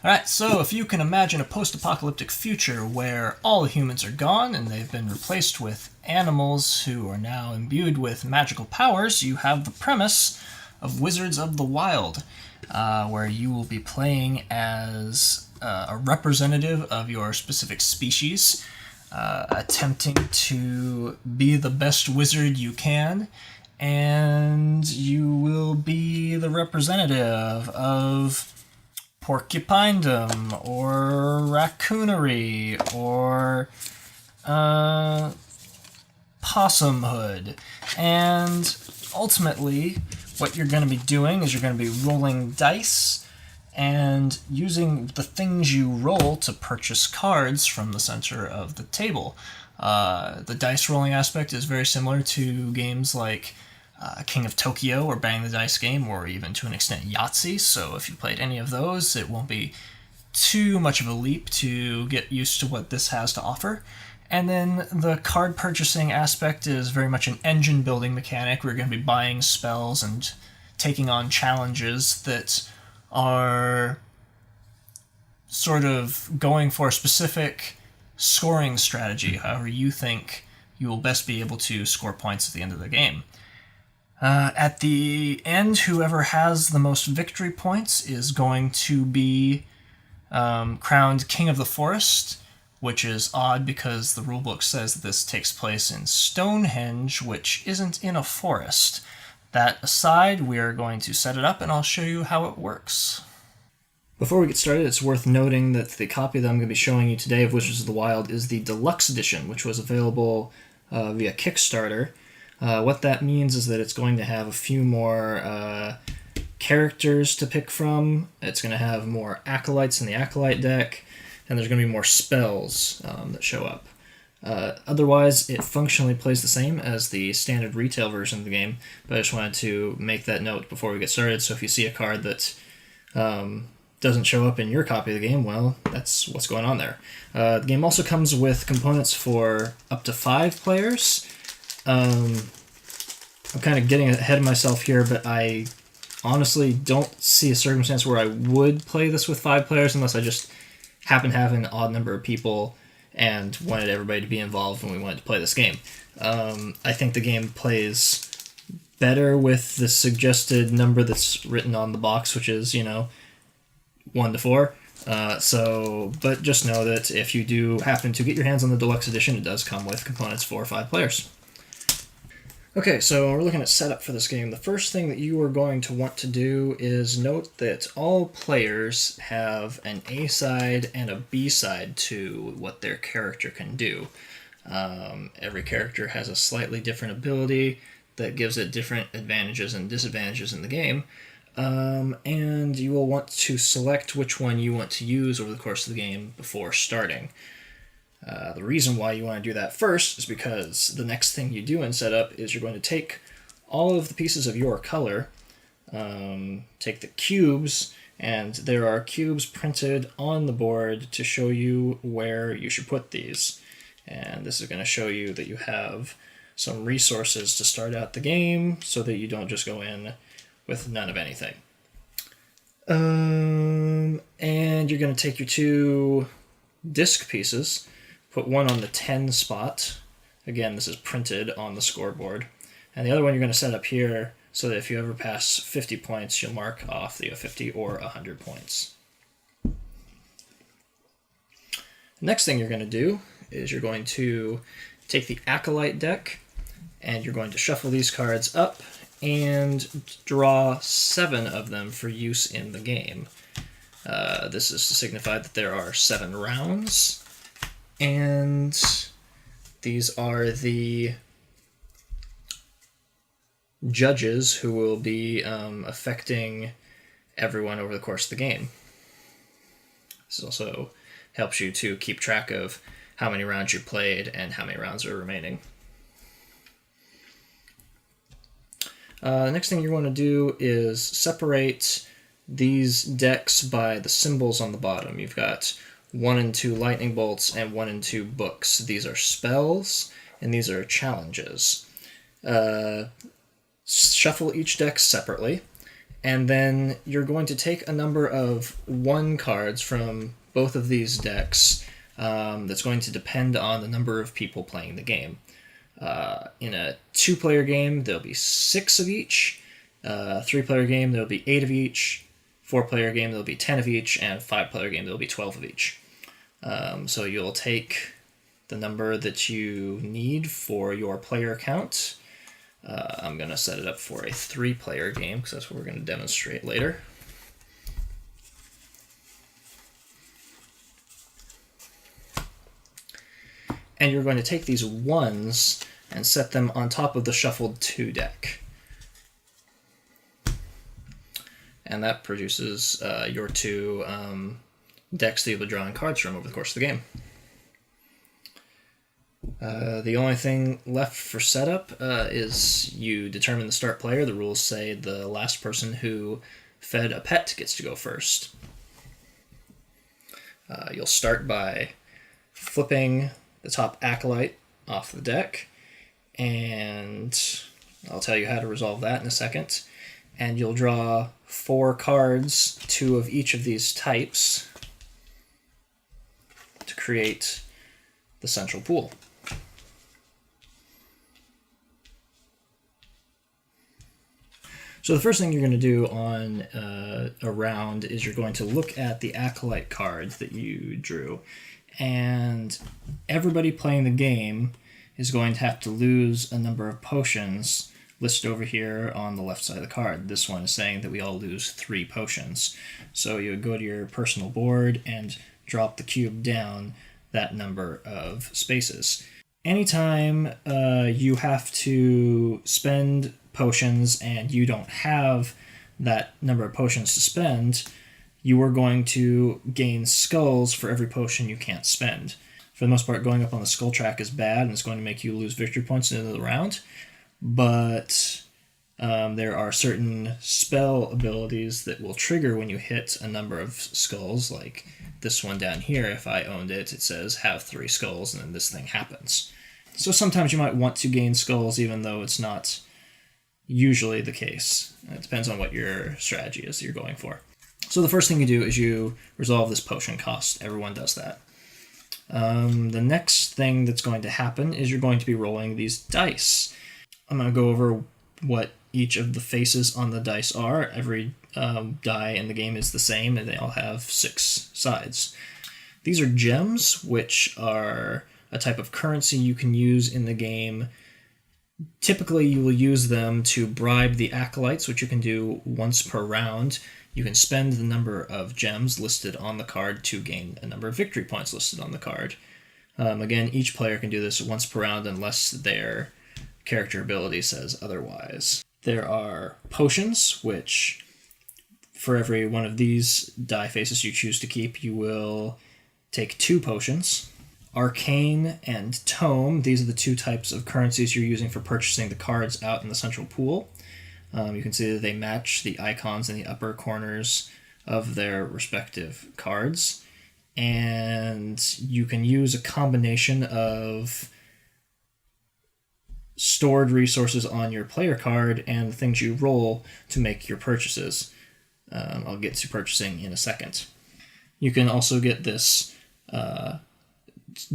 Alright, so if you can imagine a post-apocalyptic future where all humans are gone and they've been replaced with animals who are now imbued with magical powers, you have the premise of Wizards of the Wild, where you will be playing as a representative of your specific species, attempting to be the best wizard you can, and you will be the representative of porcupinedom, or raccoonery, or possumhood. And ultimately, what you're going to be doing is you're going to be rolling dice and using the things you roll to purchase cards from the center of the table. The dice rolling aspect is very similar to games like King of Tokyo or Bang the Dice game, or even to an extent Yahtzee, so if you played any of those, it won't be too much of a leap to get used to what this has to offer. And then the card purchasing aspect is very much an engine building mechanic. We're going to be buying spells and taking on challenges that are sort of going for a specific scoring strategy, however you think you will best be able to score points at the end of the game. At the end, whoever has the most victory points is going to be crowned King of the Forest, which is odd because the rulebook says that this takes place in Stonehenge, which isn't in a forest. That aside, we are going to set it up and I'll show you how it works. Before we get started, it's worth noting that the copy that I'm going to be showing you today of Wizards of the Wild is the Deluxe Edition, which was available via Kickstarter. What that means is that it's going to have a few more characters to pick from. It's going to have more acolytes in the acolyte deck, and there's going to be more spells that show up. Otherwise, it functionally plays the same as the standard retail version of the game, but I just wanted to make that note before we get started, so if you see a card that doesn't show up in your copy of the game, well, that's what's going on there. The game also comes with components for up to 5 players. I'm kind of getting ahead of myself here, but I honestly don't see a circumstance where I would play this with 5 players unless I just happen to have an odd number of people and wanted everybody to be involved when we wanted to play this game. I think the game plays better with the suggested number that's written on the box, which is, 1 to 4. But just know that if you do happen to get your hands on the Deluxe Edition, it does come with components for 5 players. Okay, so we're looking at setup for this game. The first thing that you are going to want to do is note that all players have an A side and a B side to what their character can do. Every character has a slightly different ability that gives it different advantages and disadvantages in the game, and you will want to select which one you want to use over the course of the game before starting. The reason why you want to do that first is because the next thing you do in setup is you're going to take all of the pieces of your color, take the cubes, and there are cubes printed on the board to show you where you should put these. And this is going to show you that you have some resources to start out the game so that you don't just go in with none of anything. And you're going to take your 2 disc pieces, put one on the 10 spot. Again, this is printed on the scoreboard. And the other one you're going to set up here so that if you ever pass 50 points, you'll mark off that you have 50 or 100 points. The next thing you're going to do is you're going to take the Acolyte deck and you're going to shuffle these cards up and draw 7 of them for use in the game. This is to signify that there are 7 rounds. And these are the judges who will be affecting everyone over the course of the game. This also helps you to keep track of how many rounds you played and how many rounds are remaining. The next thing you want to do is separate these decks by the symbols on the bottom. You've got 1 and 2 lightning bolts and 1 and 2 books. These are spells, and these are challenges. Shuffle each deck separately, And then you're going to take a number of 1 cards from both of these decks that's going to depend on the number of people playing the game. In a 2-player game, there'll be 6 of each. 3-player game, there'll be 8 of each. 4-player game, there'll be 10 of each. And 5-player game, there'll be 12 of each. So you'll take the number that you need for your player count. I'm going to set it up for a 3-player game because that's what we're going to demonstrate later. And you're going to take these 1s and set them on top of the shuffled 2 deck. And that produces your 2 decks that you'll be drawing cards from over the course of the game. The only thing left for setup is you determine the start player. The rules say the last person who fed a pet gets to go first. You'll start by flipping the top acolyte off the deck, and I'll tell you how to resolve that in a second. And you'll draw 4 cards, 2 of each of these types, to create the central pool. So the first thing you're going to do on a round is you're going to look at the acolyte cards that you drew. And everybody playing the game is going to have to lose a number of potions listed over here on the left side of the card. This one is saying that we all lose 3 potions. So you would go to your personal board and drop the cube down that number of spaces. Anytime you have to spend potions and you don't have that number of potions to spend, you are going to gain skulls for every potion you can't spend. For the most part, going up on the skull track is bad, and it's going to make you lose victory points at the end of the round. But there are certain spell abilities that will trigger when you hit a number of skulls, like this one down here. If I owned it, it says have 3 skulls, and then this thing happens. So sometimes you might want to gain skulls, even though it's not usually the case. It depends on what your strategy is that you're going for. So the first thing you do is you resolve this potion cost. Everyone does that. The next thing that's going to happen is you're going to be rolling these dice. I'm going to go over what each of the faces on the dice are. Every die in the game is the same, and they all have 6 sides. These are gems, which are a type of currency you can use in the game. Typically, you will use them to bribe the acolytes, which you can do once per round. You can spend the number of gems listed on the card to gain a number of victory points listed on the card. Again, each player can do this once per round unless their character ability says otherwise. There are potions, which for every one of these die faces you choose to keep, you will take 2 potions. Arcane and Tome, these are the 2 types of currencies you're using for purchasing the cards out in the central pool. You can see that they match the icons in the upper corners of their respective cards. And you can use a combination of stored resources on your player card and the things you roll to make your purchases. I'll get to purchasing in a second. You can also get this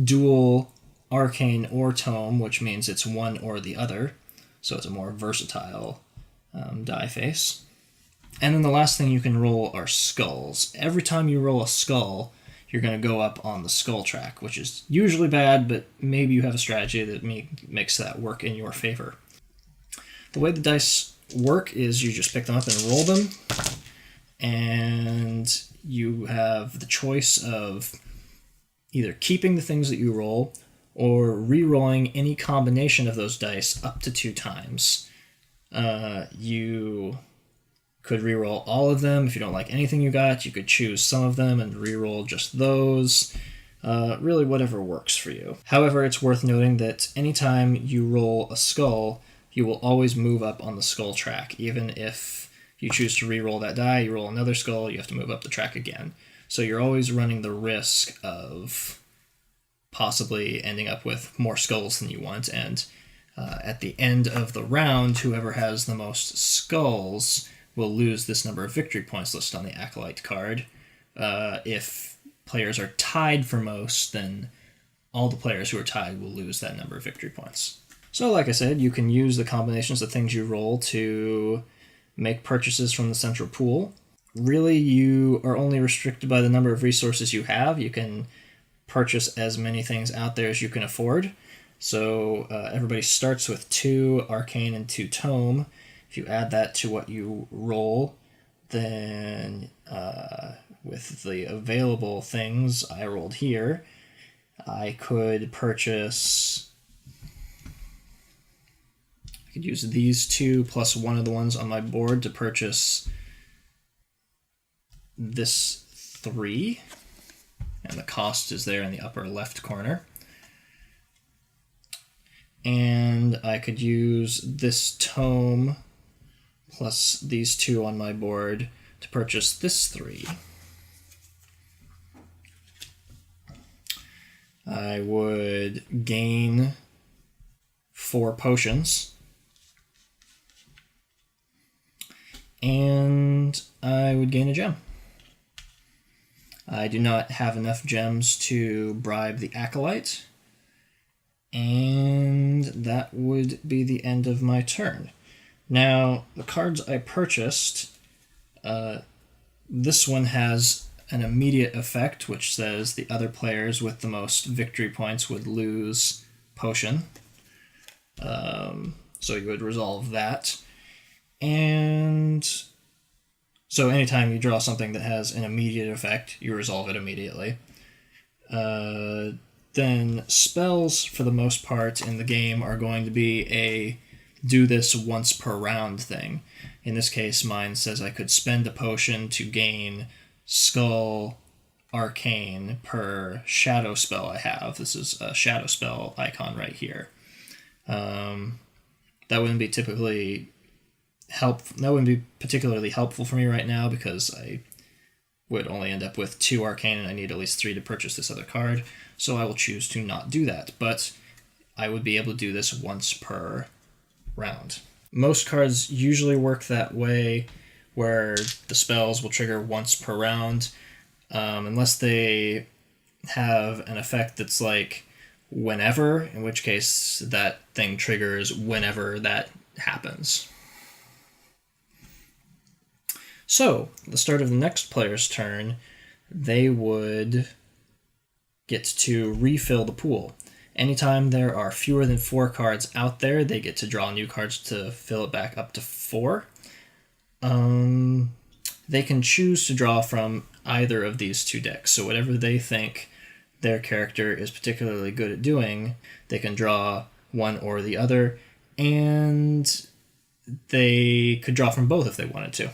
dual arcane or tome, which means it's one or the other, so it's a more versatile die face. And then the last thing you can roll are skulls. Every time you roll a skull, you're going to go up on the skull track, which is usually bad, but maybe you have a strategy that makes that work in your favor. The way the dice work is you just pick them up and roll them, and you have the choice of either keeping the things that you roll or re-rolling any combination of those dice up to 2 times. You could re-roll all of them. If you don't like anything you got, you could choose some of them and re-roll just those. Really, whatever works for you. However, it's worth noting that anytime you roll a skull, you will always move up on the skull track. Even if you choose to re-roll that die, you roll another skull, you have to move up the track again. So you're always running the risk of possibly ending up with more skulls than you want, and at the end of the round, whoever has the most skulls will lose this number of victory points listed on the Acolyte card. If players are tied for most, then all the players who are tied will lose that number of victory points. So like I said, you can use the combinations of things you roll to make purchases from the central pool. Really, you are only restricted by the number of resources you have. You can purchase as many things out there as you can afford. So everybody starts with 2 Arcane and 2 Tome. If you add that to what you roll, then with the available things I rolled here, I could purchase... I could use these 2 plus one of the ones on my board to purchase this 3, and the cost is there in the upper left corner. And I could use this tome plus these 2 on my board to purchase this 3. I would gain 4 potions, and I would gain a gem. I do not have enough gems to bribe the Acolyte, and that would be the end of my turn. Now, the cards I purchased, this one has an immediate effect, which says the other players with the most victory points would lose potion. So you would resolve that. And so anytime you draw something that has an immediate effect, you resolve it immediately. Then spells, for the most part in the game, are going to be a do this once per round thing. In this case, mine says I could spend a potion to gain Skull Arcane per shadow spell I have. This is a shadow spell icon right here. That wouldn't be particularly helpful for me right now because I would only end up with 2 Arcane and I need at least 3 to purchase this other card, so I will choose to not do that, but I would be able to do this once per round. Most cards usually work that way, where the spells will trigger once per round, unless they have an effect that's like whenever, in which case that thing triggers whenever that happens. So, at the start of the next player's turn, they would get to refill the pool. Anytime there are fewer than 4 cards out there, they get to draw new cards to fill it back up to 4. They can choose to draw from either of these 2 decks. So whatever they think their character is particularly good at doing, they can draw one or the other, and they could draw from both if they wanted to.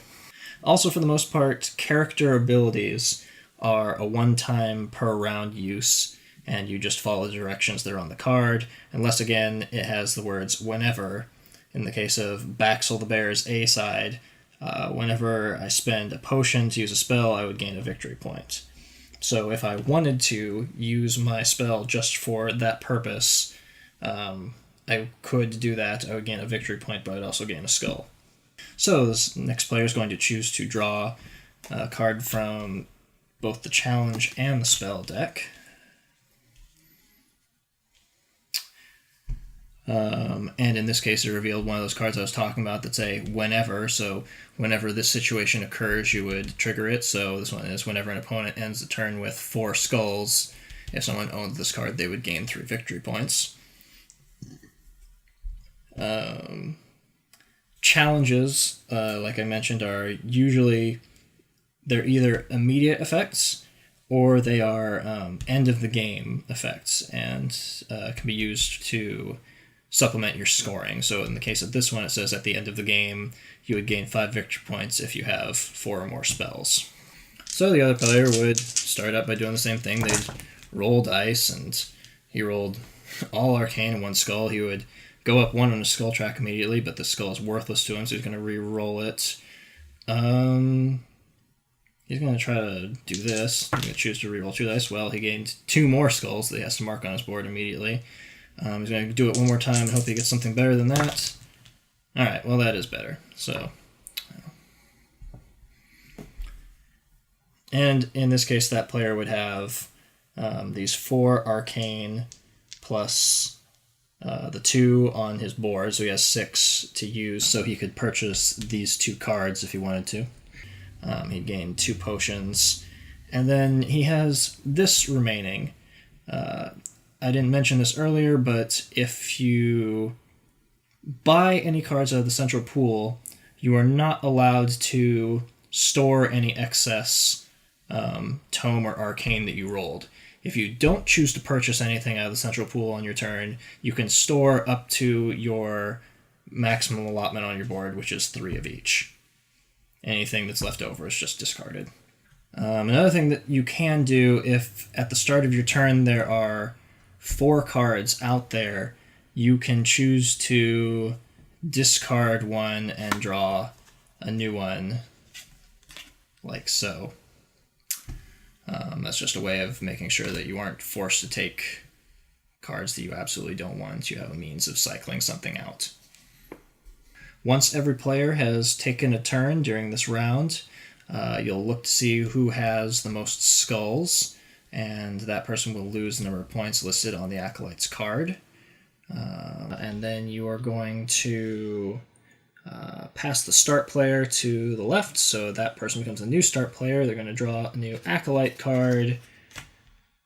Also, for the most part, character abilities are a one-time per round use, and you just follow the directions that are on the card, unless, again, it has the words whenever. In the case of Baxel the Bear's A side, whenever I spend a potion to use a spell, I would gain a victory point. So if I wanted to use my spell just for that purpose, I could do that. I would gain a victory point, but I'd also gain a skull. So this next player is going to choose to draw a card from both the challenge and the spell deck. And in this case, it revealed one of those cards I was talking about that's a whenever. So whenever this situation occurs, you would trigger it. So this one is whenever an opponent ends the turn with 4 skulls. If someone owned this card, they would gain 3 victory points. Challenges, like I mentioned, are usually, they're either immediate effects or they are end of the game effects, and can be used to supplement your scoring. So in the case of this one, it says at the end of the game, you would gain 5 victory points if you have 4 or more spells. So the other player would start out by doing the same thing. They'd roll dice, and he rolled all Arcane and 1 skull. He would go up 1 on the skull track immediately, but the skull is worthless to him, so he's going to re-roll it. He's going to try to do this. He's going to choose to re-roll 2 dice. Well, he gained 2 more skulls that he has to mark on his board immediately. He's going to do it one more time and hope he gets something better than that. Alright, well that is better. So, And in this case, that player would have these 4 arcane plus the 2 on his board, so he has 6 to use, so he could purchase these 2 cards if he wanted to. He'd gain 2 potions. And then he has this remaining. I didn't mention this earlier, but if you buy any cards out of the central pool, you are not allowed to store any excess tome or arcane that you rolled. If you don't choose to purchase anything out of the central pool on your turn, you can store up to your maximum allotment on your board, which is 3 of each. Anything that's left over is just discarded. Another thing that you can do, if at the start of your turn there are 4 cards out there, you can choose to discard one and draw a new one, like so. That's just a way of making sure that you aren't forced to take cards that you absolutely don't want. You have a means of cycling something out. Once every player has taken a turn during this round, you'll look to see who has the most skulls, and that person will lose the number of points listed on the Acolyte's card. And then you are going to pass the start player to the left, so that person becomes a new start player. They're going to draw a new Acolyte card,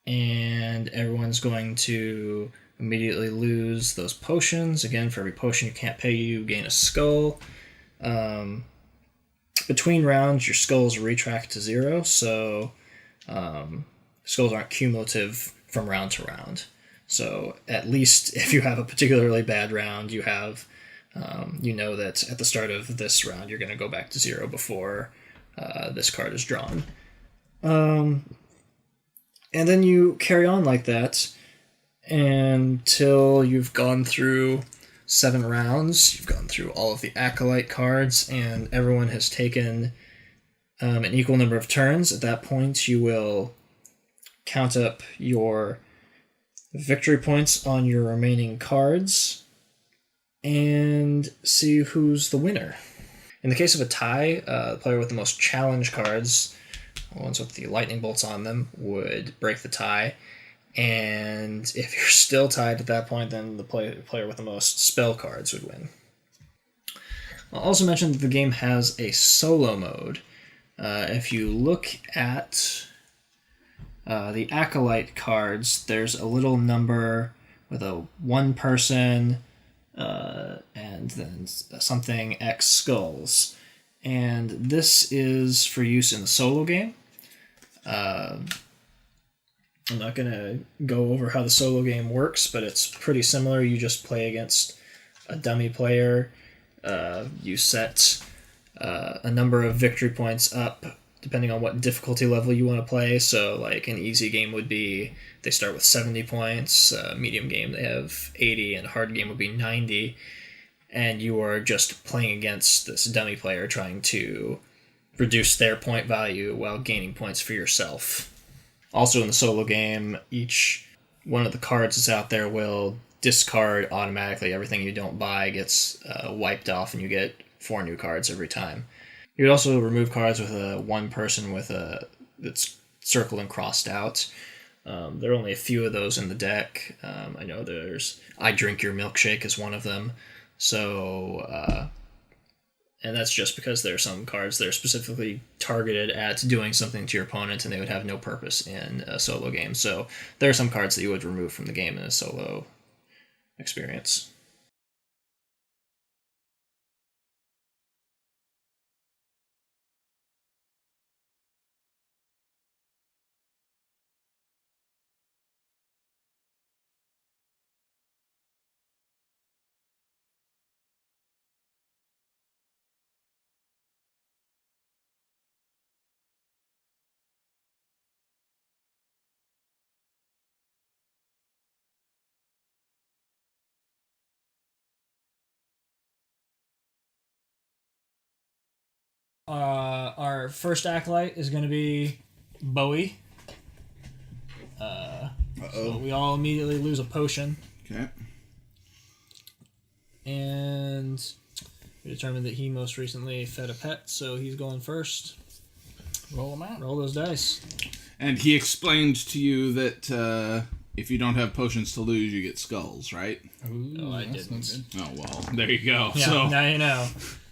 and everyone's going to immediately lose those potions. Again, for every potion you can't pay, you gain a skull. Between rounds, your skulls retract to 0, so skulls aren't cumulative from round to round. So at least if you have a particularly bad round, you have you know that at the start of this round you're going to go back to 0 before this card is drawn. And then you carry on like that until you've gone through 7 rounds. You've gone through all of the Acolyte cards, and everyone has taken an equal number of turns. At that point, you will count up your victory points on your remaining cards and see who's the winner. In the case of a tie, the player with the most challenge cards, the ones with the lightning bolts on them, would break the tie. And if you're still tied at that point, then the player with the most spell cards would win. I'll also mention that the game has a solo mode. If you look at the Acolyte cards, there's a little number with a 1 person and then something X skulls. And this is for use in the solo game. I'm not going to go over how the solo game works, but it's pretty similar. You just play against a dummy player. You set a number of victory points up depending on what difficulty level you want to play. So like an easy game would be they start with 70 points, medium game they have 80, and hard game would be 90. And you are just playing against this dummy player trying to reduce their point value while gaining points for yourself. Also in the solo game, each one of the cards that's out there will discard automatically. Everything you don't buy gets wiped off, and you get 4 new cards every time. You would also remove cards with a 1 person with a that's circled and crossed out. There are only a few of those in the deck. I know there's I Drink Your Milkshake is one of them. So, and that's just because there are some cards that are specifically targeted at doing something to your opponent, and they would have no purpose in a solo game. So there are some cards that you would remove from the game in a solo experience. Our first Acolyte is going to be Bowie. So we all immediately lose a potion. Okay. And we determined that he most recently fed a pet, so he's going first. Roll them out. Roll those dice. And he explained to you that if you don't have potions to lose, you get skulls, right? Ooh, I didn't. Oh, well, there you go. Yeah, so now you know.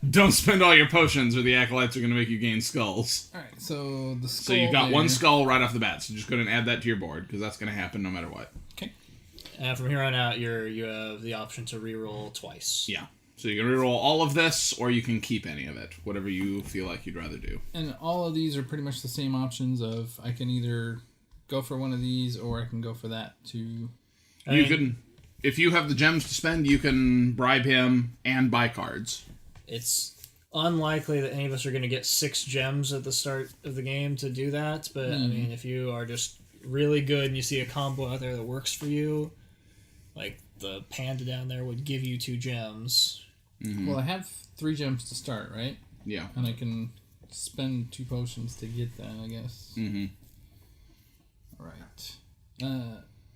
Don't spend all your potions or the acolytes are going to make you gain skulls. Alright, so the skull. So you got one skull right off the bat, so just go ahead and add that to your board, because that's going to happen no matter what. Okay. And from here on out, you have the option to reroll twice. Yeah. So you can reroll all of this, or you can keep any of it, whatever you feel like you'd rather do. And all of these are pretty much the same options of I can either go for one of these or I can go for that to... You can, if you have the gems to spend, you can bribe him and buy cards. It's unlikely that any of us are going to get 6 gems at the start of the game to do that, but I mean, if you are just really good and you see a combo out there that works for you, like the panda down there would give you 2 gems. Mm-hmm. Well, I have 3 gems to start, right? Yeah. And I can spend 2 potions to get that, I guess. Mm-hmm. Alright.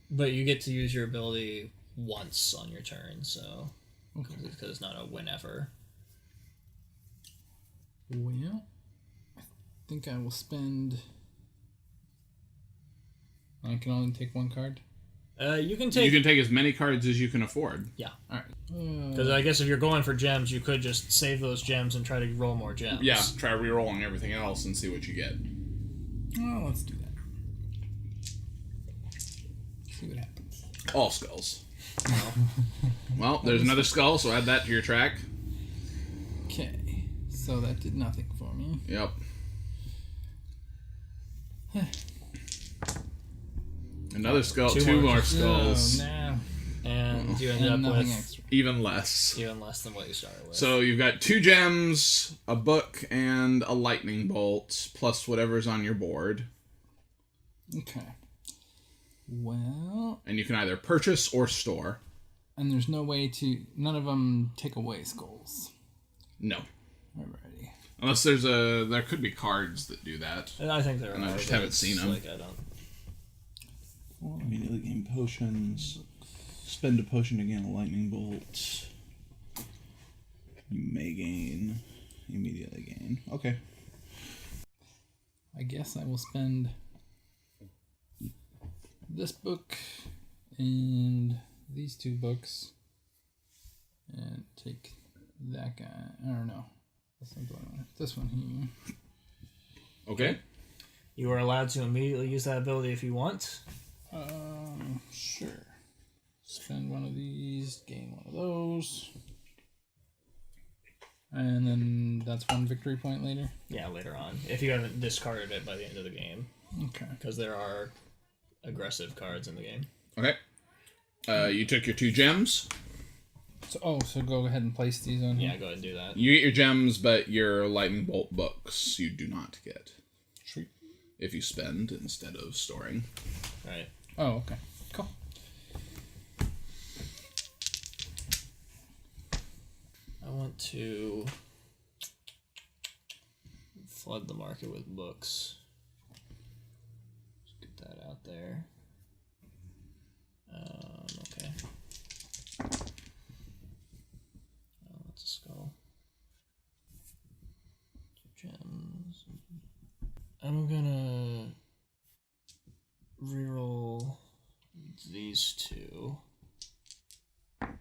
But you get to use your ability once on your turn, so... Okay. Because it's not a whenever. Well, I think I will spend... I can only take 1 card? You can take... You can take as many cards as you can afford. Yeah. Alright. Because I guess if you're going for gems, you could just save those gems and try to roll more gems. Yeah, try re-rolling everything else and see what you get. Well, let's do that. See what happens. All skulls. Well, there's another skull, so add that to your track. Okay. So that did nothing for me. Yep. Another skull, 2 more skulls. Oh, no. And you And end up nothing with extra. Even less. even less than what you started with. So you've got 2 gems, a book, and a lightning bolt, plus whatever's on your board. Okay. Well... And you can either purchase or store. And there's no way to... None of them take away skulls. No. Alrighty. Unless there could be cards that do that. And I think there are. And I just haven't seen them. Like, I don't... Immediately gain potions. Spend a potion to gain a lightning bolt. You may gain. Immediately gain. Okay. I guess I will spend this book and these 2 books and take that guy. I don't know. That's not the one. This one here. Okay. You are allowed to immediately use that ability if you want. Sure. Spend one of these, gain one of those. And then that's 1 victory point later? Yeah, later on. If you haven't discarded it by the end of the game. Okay. Because there are aggressive cards in the game. Okay. You took your 2 gems. So go ahead and place these on here? Yeah, go ahead and do that. You get your gems, but your lightning bolt books you do not get. Sweet. If you spend instead of storing. Right. Oh, okay. Cool. I want to flood the market with books. Just get that out there. Okay. Oh, that's a skull. 2 gems. I'm gonna reroll these 2. Okay.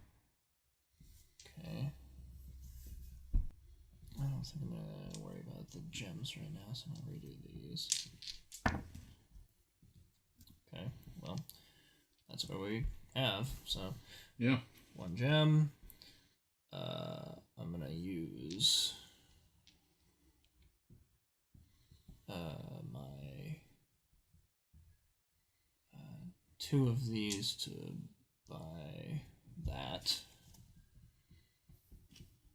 I don't think I'm gonna worry about the gems right now, so I'm gonna redo these. Okay, well, that's what we have. So, Yeah. 1 gem. I'm gonna use my 2 of these to buy that,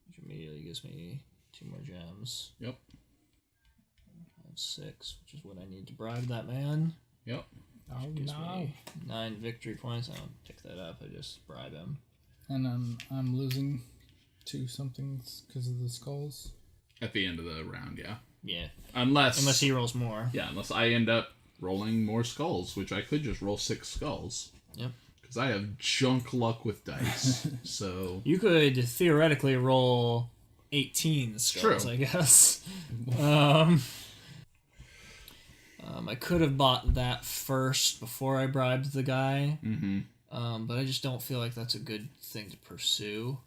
which immediately gives me 2 more gems. Yep. I have 6, which is what I need to bribe that man. Yep. Oh, Gives no. me 9 victory points. I don't pick that up. I just bribe him. And I'm losing 2 somethings because of the skulls. At the end of the round, yeah. Yeah. Unless he rolls more. Yeah, unless I end up rolling more skulls, which I could just roll 6 skulls. Yep. Because I have junk luck with dice. So You could theoretically roll 18 skulls, True. I guess. I could have bought that first before I bribed the guy, Mm-hmm. but I just don't feel like that's a good thing to pursue.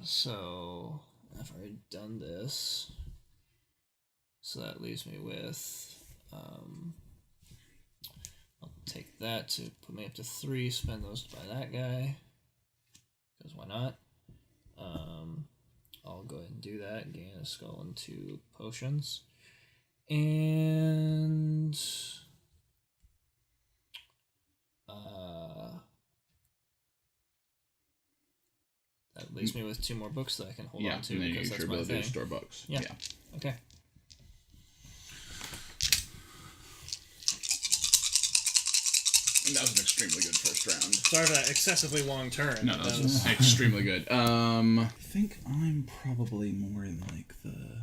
So I've already done this. So that leaves me with, I'll take that to put me up to 3, spend those to buy that guy, because why not? I'll go ahead and do that, gain a skull and 2 potions. And that leaves me with 2 more books that I can hold on to, and then because you use that's your my ability thing. to store books. Yeah. Okay. And that was an extremely good first round. Sorry for that excessively long turn. No, that was extremely good. I think I'm probably more in like the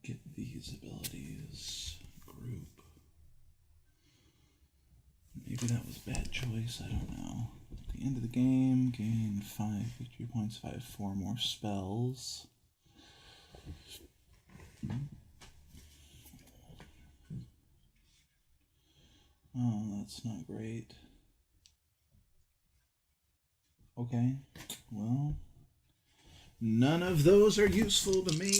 get these abilities group. Maybe that was a bad choice, I don't know. At the end of the game, gain 5 victory points if I have 4 more spells. Oh, that's not great. Okay, well, none of those are useful to me.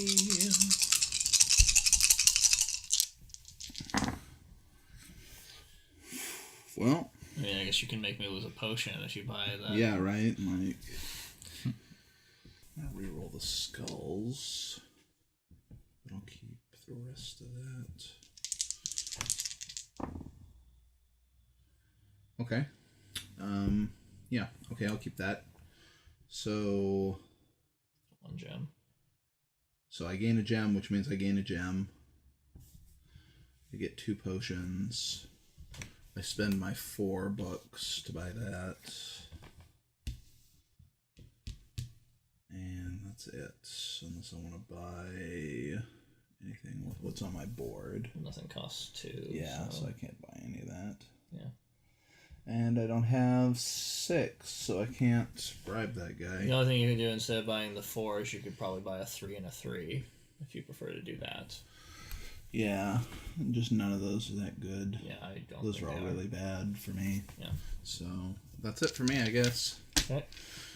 Well, I mean, I guess you can make me lose a potion if you buy that. yeah, right, like, I'll reroll the skulls, but I'll keep the rest of that. Okay, yeah, okay, I'll keep that. So 1 gem. So I gain a gem, which means I gain a gem. I get 2 potions. I spend my 4 books to buy that. And that's it. Unless I want to buy anything with what's on my board. Nothing costs 2. Yeah, so I can't buy any of that. Yeah. And I don't have 6, so I can't bribe that guy. The only thing you can do instead of buying the 4 is you could probably buy a 3 and a 3 if you prefer to do that. Yeah, just none of those are that good. Yeah, I don't. Those are all really bad for me. Yeah. So that's it for me, I guess. Okay.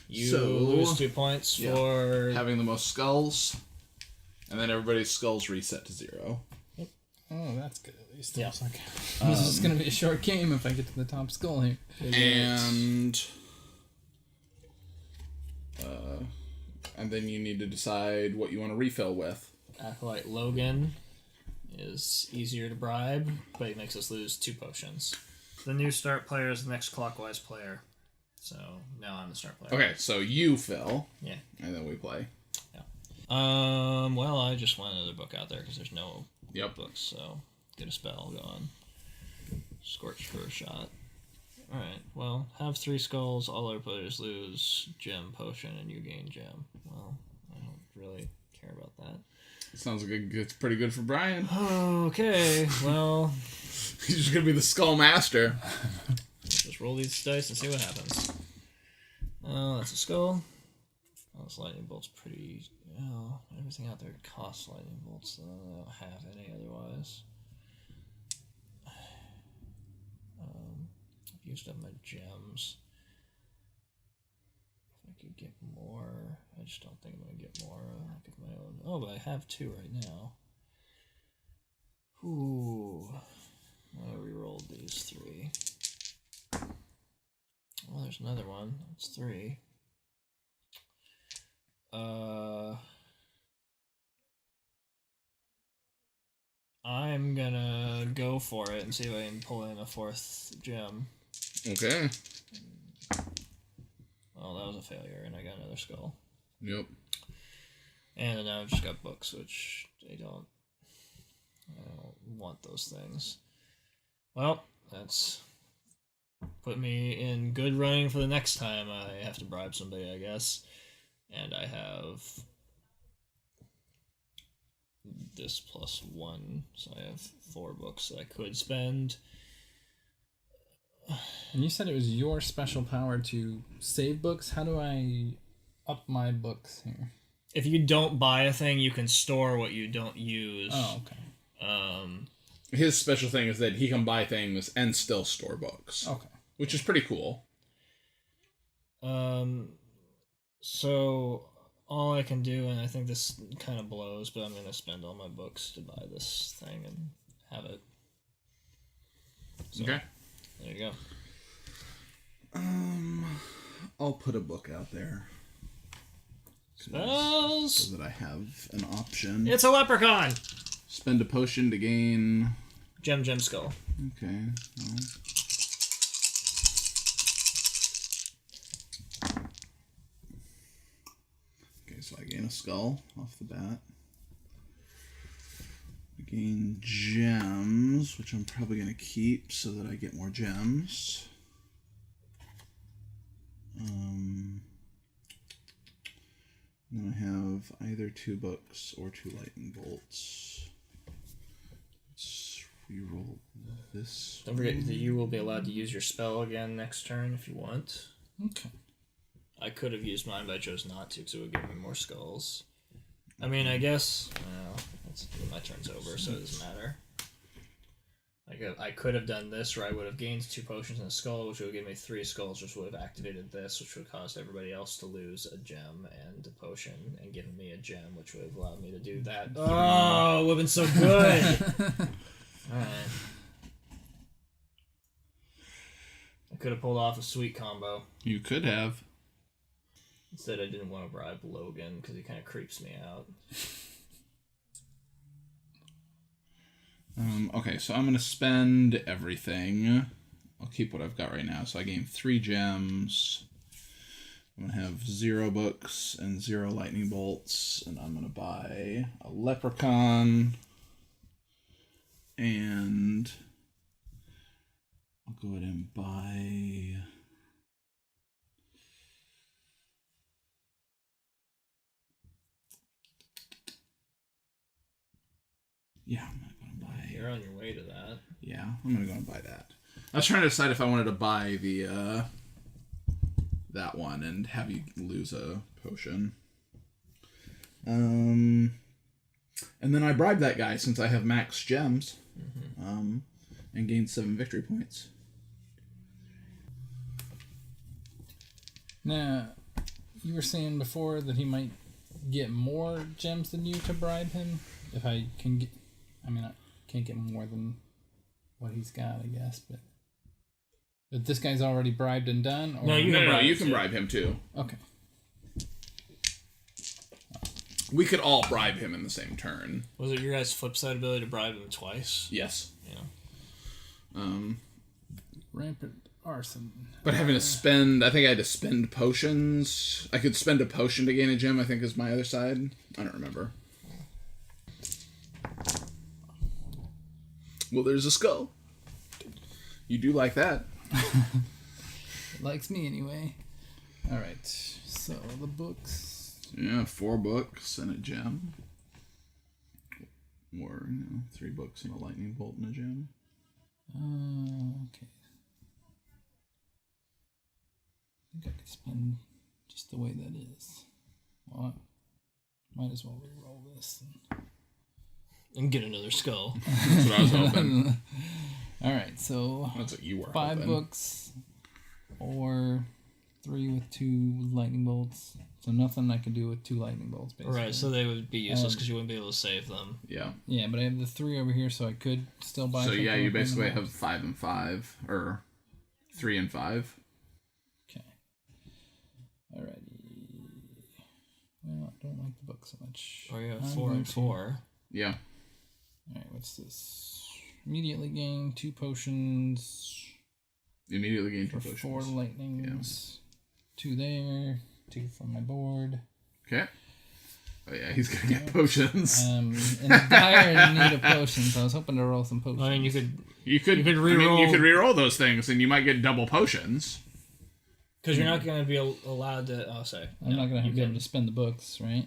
You lose 2 points for having the most skulls, and then everybody's skulls reset to 0. Oh, that's good at least. Yeah. It's like, this is going to be a short game if I get to the top skull here. And then you need to decide what you want to refill with. Acolyte Logan is easier to bribe, but he makes us lose 2 potions. The new start player is the next clockwise player. So now I'm the start player. Okay, so you fill. Yeah. And then we play. Yeah. Well, I just want another book out there because there's no books, so get a spell going. Scorch for a shot. Alright, well, have 3 skulls, all other players lose gem, potion, and you gain gem. Well, I don't really care about that. Sounds like it's pretty good for Bryan. Okay, well... He's just going to be the skull master. Let's just roll these dice and see what happens. Oh, that's a skull. Oh, this lightning bolt's pretty... Oh, everything out there costs lightning bolts, so I don't have any otherwise. I've used up my gems. If I could get more... I just don't think I'm going to get more of my own. Oh, but I have 2 right now. Ooh. I re-rolled these 3. Well, there's another one. That's 3. I'm gonna go for it and see if I can pull in a 4th gem. Okay. Well, that was a failure, and I got another skull. Yep. And now I've just got books, which I don't want those things. Well, that's put me in good running for the next time I have to bribe somebody, I guess. And I have this +1, so I have 4 books that I could spend. And you said it was your special power to save books. How do I up my books here? If you don't buy a thing, you can store what you don't use. Oh, okay. His special thing is that he can buy things and still store books. Okay. Which is pretty cool. So all I can do, and I think this kind of blows, but I'm going to spend all my books to buy this thing and have it. So, Okay. There you go. I'll put a book out there. Spells! So that I have an option. It's a leprechaun! Spend a potion to gain... Gem skull. Okay. Well. Okay, so I gain a skull off the bat. I gain gems, which I'm probably going to keep so that I get more gems. Then I have either 2 books or 2 lightning bolts. Let's reroll this. Don't forget that you will be allowed to use your spell again next turn if you want. Okay. I could have used mine, but I chose not to because it would give me more skulls. I mean, I guess... Well, my turn's over, so it doesn't matter. I could have done this, where I would have gained 2 potions and a skull, which would give me 3 skulls, which would have activated this, which would have caused everybody else to lose a gem and a potion, and given me a gem, which would have allowed me to do that. Oh, it would have been so good! Alright. I could have pulled off a sweet combo. You could have. Instead, I didn't want to bribe Logan, because he kind of creeps me out. Okay, so I'm going to spend everything. I'll keep what I've got right now. So I gain 3 gems. I'm going to have 0 books and 0 lightning bolts. And I'm going to buy a leprechaun. And I'll go ahead and buy... Yeah, I'm going to buy... You're on your way to that. Yeah, I'm going to go and buy that. I was trying to decide if I wanted to buy the that one and have you lose a potion. And then I bribed that guy since I have max gems. And gained 7 victory points. Now, you were saying before that he might get more gems than you to bribe him. If I can get... I mean, I can't get more than what he's got, I guess, but this guy's already bribed and done? Or... No, you can bribe him too. Okay. We could all bribe him in the same turn. Was it your guys' flip side ability to bribe him twice? Yes. Yeah. Rampant arson. But having to spend... I think I had to spend potions. I could spend a potion to gain a gem, I think is my other side. I don't remember. Well, there's a skull. You do like that. Likes me anyway. Alright, so the books. Yeah, 4 books and a gem. Or, 3 books and a lightning bolt and a gem. Okay. I think I could spend just the way that is. Well, I might as well re-roll this. And get another skull. That's what I was hoping. Alright, so That's what you were 5 hoping. books or 3 with 2 lightning bolts. So nothing I can do with 2 lightning bolts, basically. Right, so they would be useless because you wouldn't be able to save them. Yeah. Yeah, but I have the 3 over here, so I could still buy. So yeah, you something with basically lightning have 5 and 5. Or 3 and 5. Okay. Alrighty. Well, I don't like the book so much. Or you have I'm 4 going and to- 4. Yeah. Alright, what's this? Immediately gain 2 potions You immediately gain 2 for potions. 4 lightnings. 2 there, 2 from my board. Okay. Oh yeah, he's gonna get potions. In the dire need of potions, I was hoping to roll some potions. I mean, you could You could reroll- you could reroll those things, and you might get double potions. because you're not going to be allowed to. Oh, sorry. I'm not going to you be able to spend the books, right?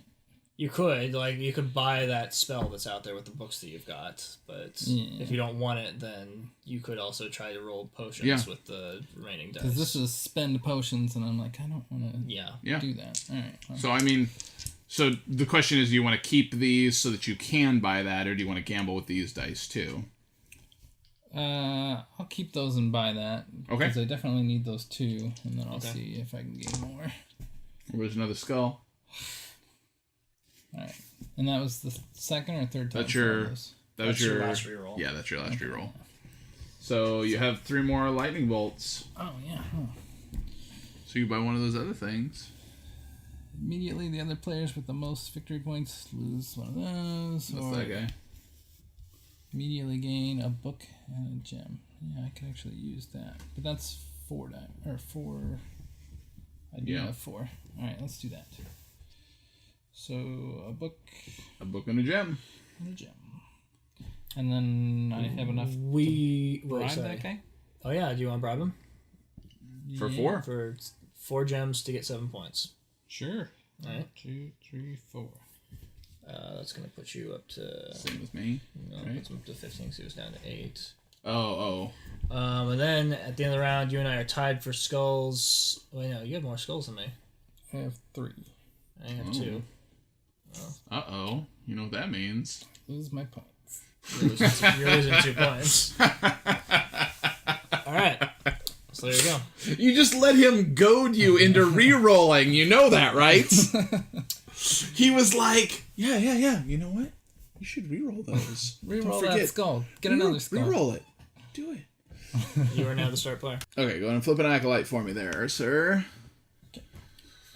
You could you could buy that spell that's out there with the books that you've got, but Yeah. if you don't want it, then you could also try to roll potions Yeah. with the remaining dice. Because this is spend potions, and I'm like, I don't want to yeah. Yeah. do that. Alright. Well, So I mean, So the question is, do you want to keep these so that you can buy that, or do you want to gamble with these dice too? I'll keep those and buy that. Okay. Because I definitely need those 2, and then I'll see if I can gain more. There's another skull. Alright. And that was the second or third time? That's your... That was your last reroll. Yeah, that's your last reroll. So you have 3 more lightning bolts. Oh, yeah. Huh. So you buy one of those other things. Immediately, the other players with the most victory points lose one of those. What's that guy? Immediately gain a book and a gem. Yeah, I could actually use that. But that's 4 I do have 4. Alright, let's do that. So, a book. A book and a gem. And a gem. And then I have enough to bribe that guy? Oh yeah, do you want to bribe him? For 4? For 4 gems to get 7 points. Sure. Alright. 1, 2, 3, 4. That's going to put you up to... Same with me. No, right? puts him up to 15, so he was down to 8. Oh. And then, at the end of the round, you and I are tied for skulls. Wait, no, you have more skulls than me. I have 3. I have 2. Uh-oh. You know what that means. Lose my points. You're losing 2 points. Alright. So there you go. You just let him goad you into re-rolling. You know that, right? He was like, yeah. You know what? You should re-roll those. Re-roll that skull. Get another skull. Re-roll it. Do it. You are now the start player. Okay, go ahead and flip an acolyte for me there, sir.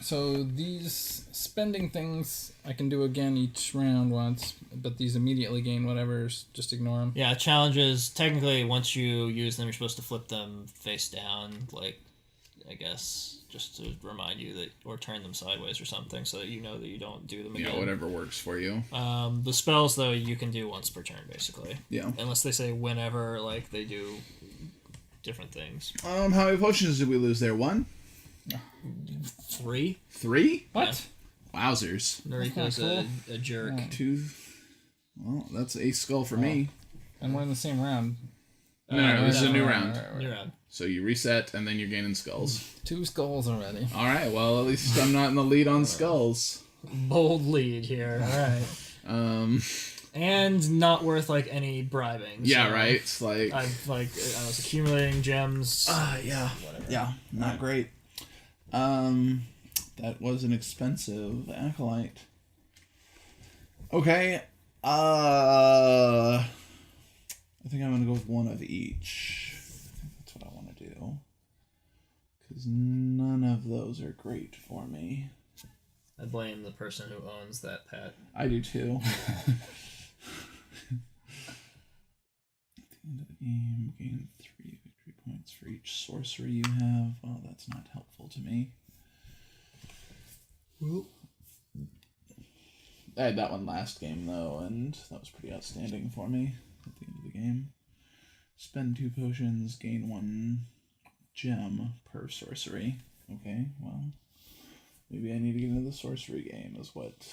So these spending things I can do again each round once, but these immediately gain whatever's, just ignore them. Yeah, challenges, technically, once you use them, you're supposed to flip them face down, like, I guess, just to remind you that, or turn them sideways or something, so that you know that you don't do them again. Yeah, whatever works for you. The spells, though, you can do once per turn, basically. Yeah. Unless they say whenever, like, they do different things. How many potions did we lose there? 1? 3? 3? What? Wowzers. Noriko's a jerk. 2. Well, that's a skull for me. And we're in the same round. No, this is a new round. Right. New round. So you reset, and then you're gaining skulls. 2 skulls already. All right, well, at least I'm not in the lead on skulls. Bold lead here. All right. And not worth, like, any bribing. Yeah, so right? It's like... I was accumulating gems. Yeah. Whatever. Yeah, not great. That was an expensive acolyte. Okay. I think I'm going to go with 1 of each. I think that's what I want to do. Because none of those are great for me. I blame the person who owns that pet. I do too. At the end of the game, gain 3 victory points for each sorcery you have. Oh, that's not helpful to me. Well, I had that one last game, though, and that was pretty outstanding for me at the end of the game. Spend 2 potions, gain 1 gem per sorcery. Okay, well, maybe I need to get into the sorcery game, is what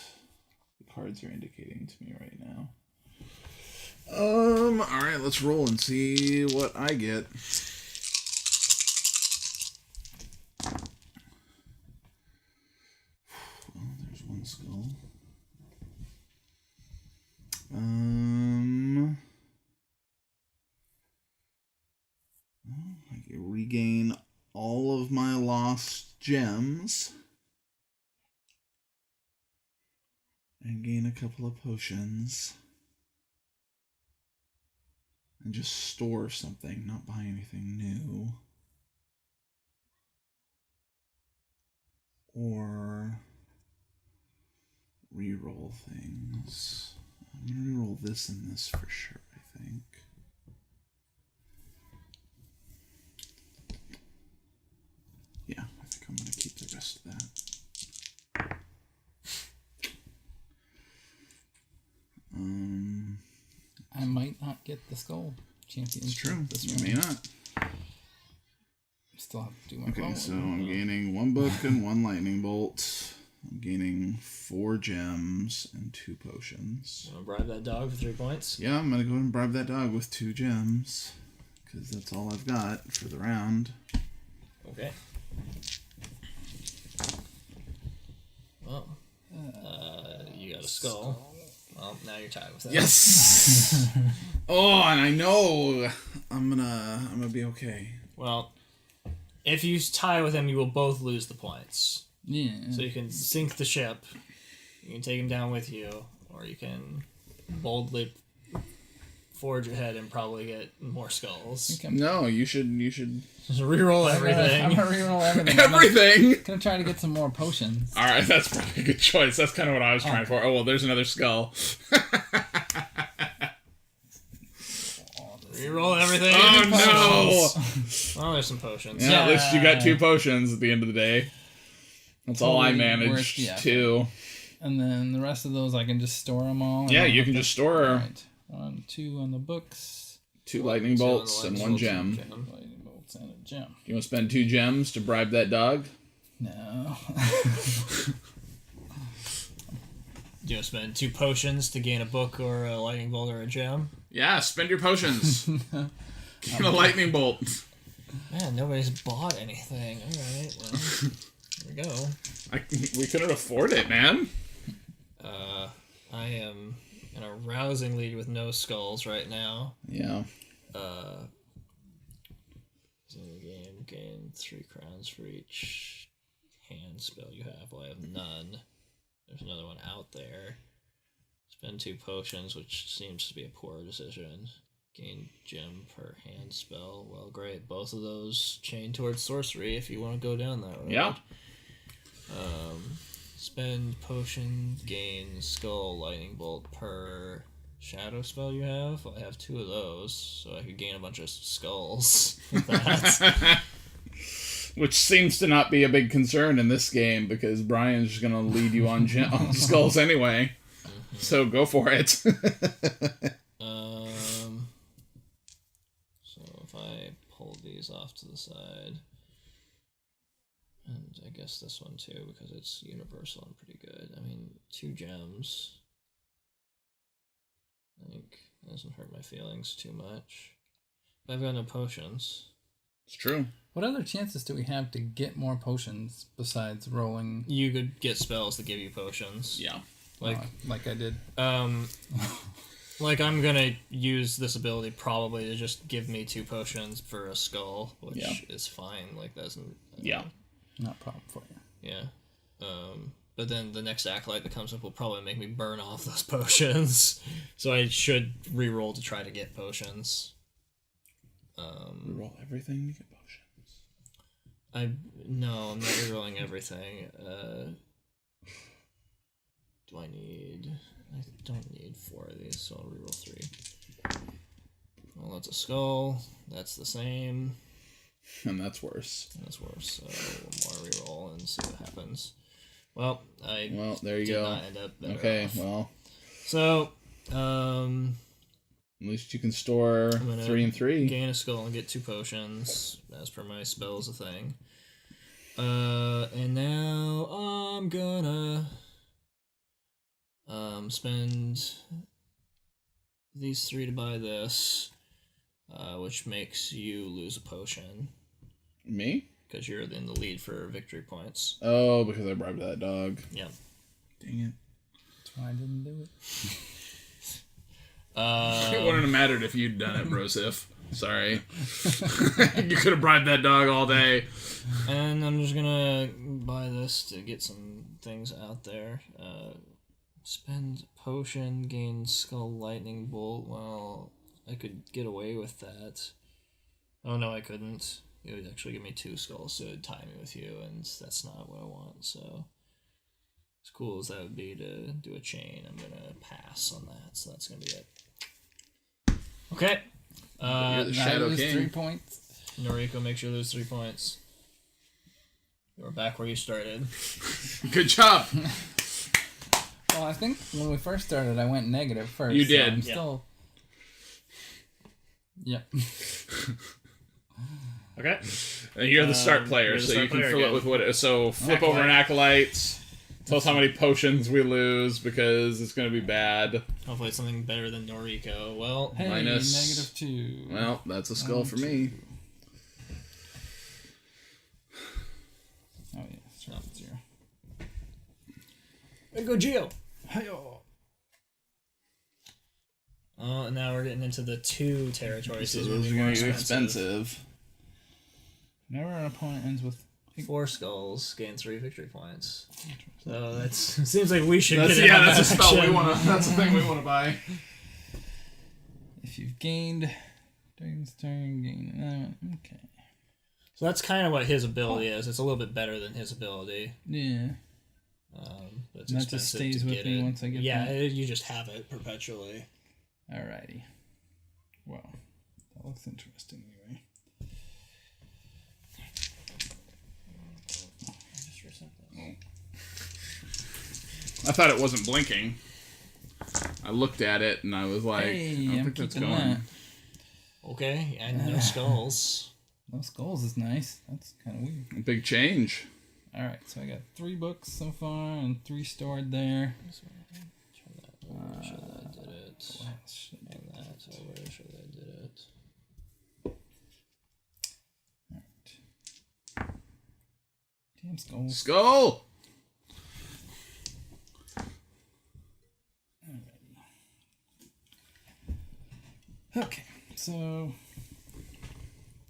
the cards are indicating to me right now. Alright, let's roll and see what I get. Well, there's 1 skull. I can regain all of my lost gems. And gain a couple of potions. And just store something, not buy anything new. Or reroll things. I'm gonna reroll this and this for sure, I think. Yeah, I think I'm gonna keep the rest of that. I might not get the skull championship. It's true. This You round. may not. Still have to do my Okay, roll. so I'm gaining 1 book and 1 lightning bolt. I'm gaining 4 gems and 2 potions. want to bribe that dog for 3 points? Yeah, I'm gonna go ahead and bribe that dog with 2 gems. Because that's all I've got for the round. Okay. Well, You got a skull. Well, now you're tied with that. Yes. Oh, and I know I'm gonna be okay. Well, if you tie with him, you will both lose the points. Yeah. So you can sink the ship. You can take him down with you, or you can boldly forge ahead and probably get more skulls. No, you should Just reroll everything. I'm gonna reroll everything. everything. Gonna try to get some more potions. All right, that's probably a good choice. That's kind of what I was trying for. Oh well, there's another skull. Reroll everything. Oh no! Oh, there's some potions. Yeah, at least you got 2 potions at the end of the day. That's all I managed too. And then the rest of those, I can just store them all. Yeah, you can just store. Right. 1, 2 on the books. 2 lightning bolts and 1 gem. Lightning bolts and a gem. You want to spend 2 gems to bribe that dog? No. Do you want to spend 2 potions to gain a book or a lightning bolt or a gem? Yeah, spend your potions. Get a lightning bolt. Man, nobody's bought anything. Alright, well, here we go. We couldn't afford it, man. I am in a rousing lead with no skulls right now. Yeah. In the game, gain 3 crowns for each hand spell you have. Well, I have none. There's another one out there. Spend 2 potions, which seems to be a poor decision. Gain gem per hand spell. Well, great. Both of those chain towards sorcery if you want to go down that road. Yeah. Spend potion, gain skull, lightning bolt per shadow spell you have. Well, I have 2 of those, so I could gain a bunch of skulls with that. Which seems to not be a big concern in this game because Brian's just going to lead you on skulls anyway. Mm-hmm. So go for it. So if I pull these off to the side, and I guess this one too because it's universal and pretty good. I mean, 2 gems. I think it doesn't hurt my feelings too much. But I've got no potions. It's true. What other chances do we have to get more potions besides rolling? You could get spells that give you potions. Yeah. Like I did. Like I'm gonna use this ability probably to just give me 2 potions for a skull, which is fine. Like doesn't. Yeah. Not a problem for you. Yeah. But then the next acolyte that comes up will probably make me burn off those potions. So I should reroll to try to get potions. Reroll everything to get potions. No, I'm not rerolling everything. Do I need... I don't need 4 of these, so I'll reroll 3. Well, that's a skull. That's the same. And that's worse. That's worse. So one more reroll and see what happens. Well, there you did go. not end up better Okay, off. well. So, at least you can store 3 and 3. Gain a skull and get 2 potions, as per my spells a thing. And now I'm gonna spend these 3 to buy this, which makes you lose a potion. Me? Because you're in the lead for victory points. Oh, because I bribed that dog. Yeah. Dang it. That's why I didn't do it. It wouldn't have mattered if you'd done it, Brosif. Sorry. You could have bribed that dog all day. And I'm just gonna buy this to get some things out there. Spend potion, gain skull lightning bolt. Well, I could get away with that. Oh no, I couldn't. It would actually give me 2 skulls, so it would tie me with you, and that's not what I want, so... As cool as that would be to do a chain, I'm gonna pass on that, so that's gonna be it. Okay. You're the Shadow lose King. 3 points. Noriko makes you lose 3 points. You're back where you started. Good job. Well, I think when we first started, I went negative first. You did. So I'm still... Yep. Okay. And you're the start player, you're the so start you can player fill again. it with what... So flip over an Acolyte. Tell us how many potions we lose, because it's going to be bad. Hopefully it's something better than Noriko. Well, Hey, Minus- -2. Well, that's a skull for me. Oh, yeah. Start with 0. Go Geo. Hi-yo. And now we're getting into the 2 territories. So These those are are more going to be expensive. expensive. Whenever an opponent ends with 4 skulls, gain 3 victory points. So that's seems like we should That's, get in on that's a that spell we action. want to. That's the thing we want to buy. if you've gained during this turn, gain another one. Okay. So that's kind of what his ability is. It's a little bit better than his ability. Yeah. But it's And that just expensive stays to with get me it. once I get Yeah, that? you just have it perpetually. Alrighty. Well, that looks interesting anyway. I thought it wasn't blinking. I looked at it and I was like, Hey, I don't I'm think that's keeping going. that. Okay, and no skulls. No skulls is nice. That's kind of weird. A big change. Alright, so I got 3 books so far and 3 stored there. Turn that over, show that I did it. What else should I do? And that over, show that I did it. Alright. Damn skulls. Skull! Okay, so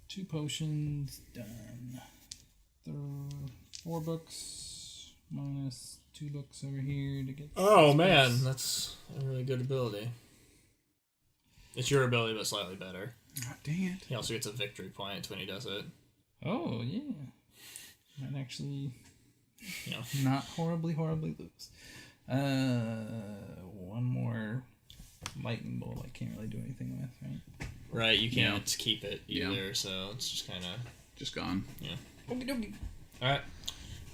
2 potions done. 4 books minus 2 books over here to get. Oh 6 man, books. that's a really good ability. It's your ability, but slightly better. Oh, dang it. He also gets a victory point when he does it. Oh yeah, might actually You know. not horribly lose. One more lightning bolt. I can't really do anything with, right? Right, you can't keep it Yeah. either, so it's just kind of... Just gone. Yeah. Okie dokie. Alright.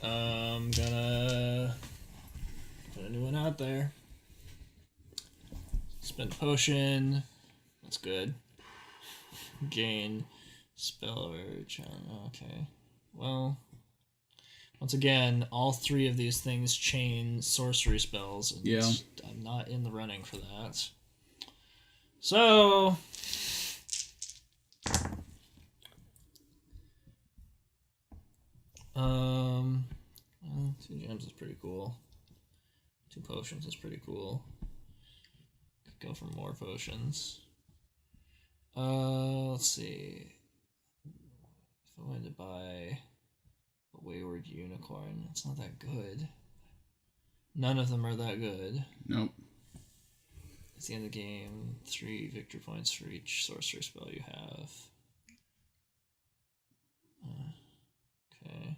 Gonna put a new one out there. Spend a potion. That's good. Gain spell urge. Okay. Well, once again, all 3 of these things chain sorcery spells. And Yeah. I'm not in the running for that. So... well, 2 gems is pretty cool. 2 potions is pretty cool. Could go for more potions. Let's see. If I wanted to buy a Wayward Unicorn, it's not that good. None of them are that good. Nope. It's the end of the game. 3 victory points for each sorcery spell you have. Okay.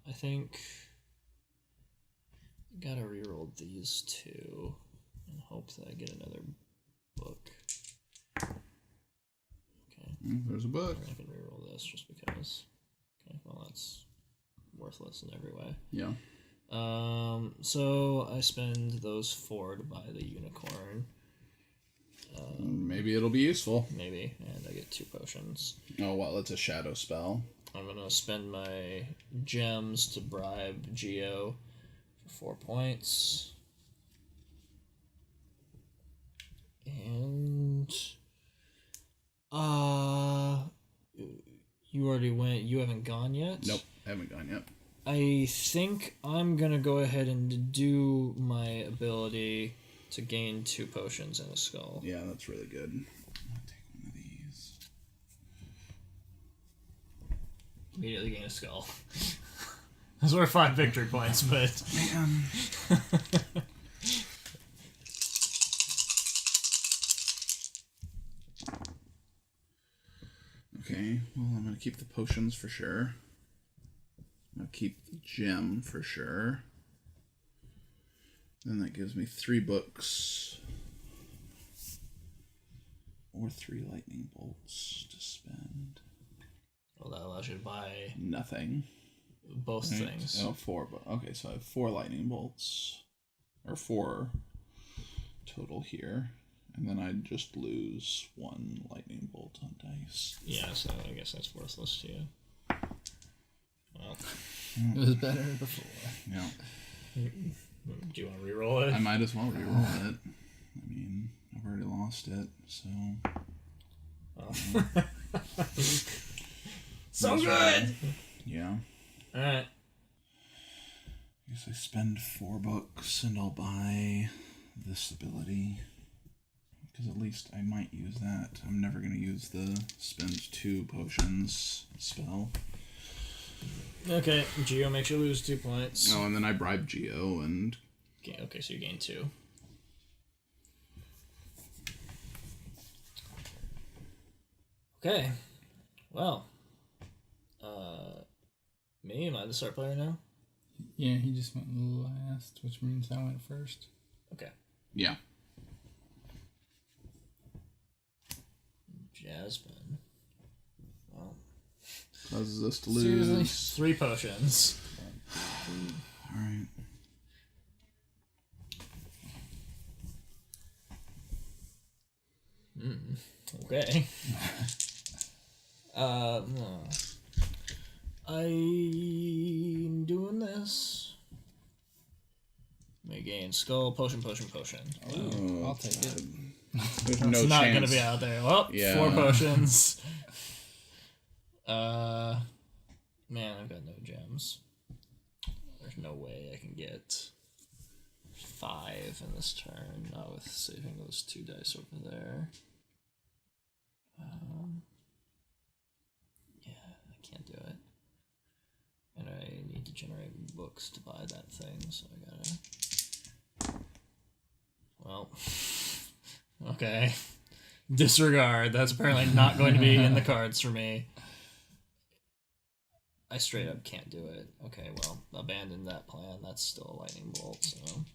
I think I gotta reroll these 2 and hope that I get another book. Okay. There's a book. I can reroll this just because. Okay, well that's worthless in every way. Yeah. So I spend those 4 to buy the unicorn. Maybe it'll be useful. Maybe, and I get 2 potions. Oh, well, it's a shadow spell. I'm gonna spend my gems to bribe Geo for 4 points. And you already went. You haven't gone yet? Nope, haven't gone yet. I think I'm gonna go ahead and do my ability to gain 2 potions and a skull. Yeah, that's really good. I'll take one of these. Immediately gain a skull. Those were 5 victory points, but Man. Okay, well, I'm going to keep the potions for sure. I'm going to keep the gem for sure. Then that gives me 3 books. Or 3 lightning bolts to spend. well, that allows you to buy Nothing. both Right? things. Oh, 4. Okay, so I have 4 lightning bolts. Or 4 total here. And then I'd just lose 1 lightning bolt on dice. Yeah, so I guess that's worthless to you. Well, It was better before. Yeah. do you want to reroll it? I might as well reroll it. I mean, I've already lost it, so... So good! Yeah. Alright. I guess I spend 4 books and I'll buy this ability. Because at least I might use that. I'm never going to use the spend 2 potions spell. Okay, Geo makes you lose 2 points. Oh, and then I bribe Geo and... Okay, so you gain 2. Okay. Well. Me? Am I the start player now? Yeah, he just went last, which means I went first. Okay. Yeah. Jasmine. Well. Causes us to lose. Seriously? 3 potions. Alright. Okay. No. I'm doing this. May gain skull, potion. Oh, I'll take it. There's It's no not chance. gonna be out there. Well, Yeah. 4 potions. Man, I've got no gems. There's no way I can get 5 in this turn, not with saving those 2 dice over there. Yeah, I can't do it. And I need to generate books to buy that thing, so I gotta... Well... Okay. Disregard. That's apparently not going to be in the cards for me. I straight up can't do it. Okay, well, abandon that plan. That's still a lightning bolt, so...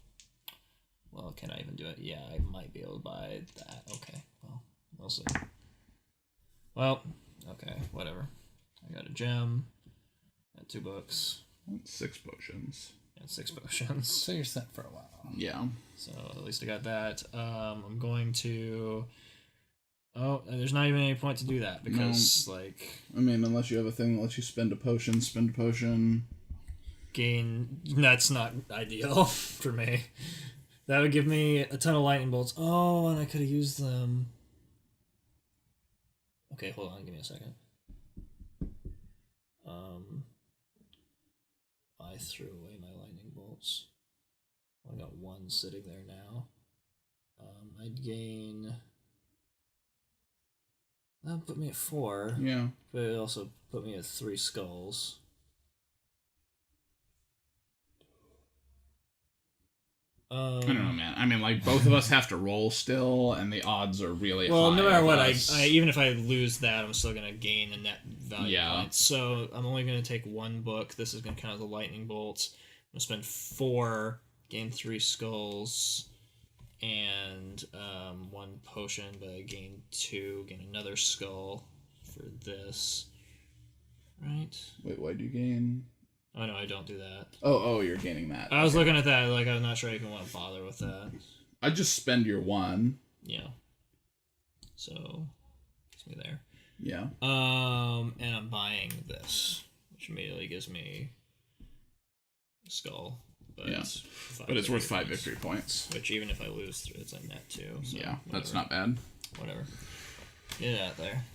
Well, can I even do it? Yeah, I might be able to buy that. Okay, well, we'll see. Well, okay, whatever. I got a gem. Got 2 books. 6 potions. And 6 potions. So you're set for a while. Yeah. So at least I got that. I'm going to... Oh, there's not even any point to do that because, like... I mean, unless you have a thing that lets you spend a potion. Gain... That's not ideal for me. That would give me a ton of lightning bolts. Oh, and I could have used them. Okay, hold on. Give me a second. I threw away my lightning bolts. I got 1 sitting there now. I'd gain... That would put me at 4. Yeah. But it also put me at 3 skulls. I don't know, man. I mean, like, both of us have to roll still, and the odds are really high. Well, no matter of what, us. I even if I lose that, I'm still going to gain a net value Yeah. point. So I'm only going to take 1 book. This is going to count as a lightning bolt. I'm going to spend 4, gain 3 skulls, and 1 potion, but I gain 2, gain another skull for this. Right? Wait, why'd you gain? Oh, no, I don't do that. Oh, you're gaining that. I was looking at that, like, I'm not sure I even want to bother with that. I'd just spend your 1. Yeah. So, it's me there. Yeah. And I'm buying this, which immediately gives me a skull. But Yeah. But it's worth 5 victory points. Which, even if I lose, it's a net 2. So Yeah, that's whatever. not bad. Whatever. Get it out there.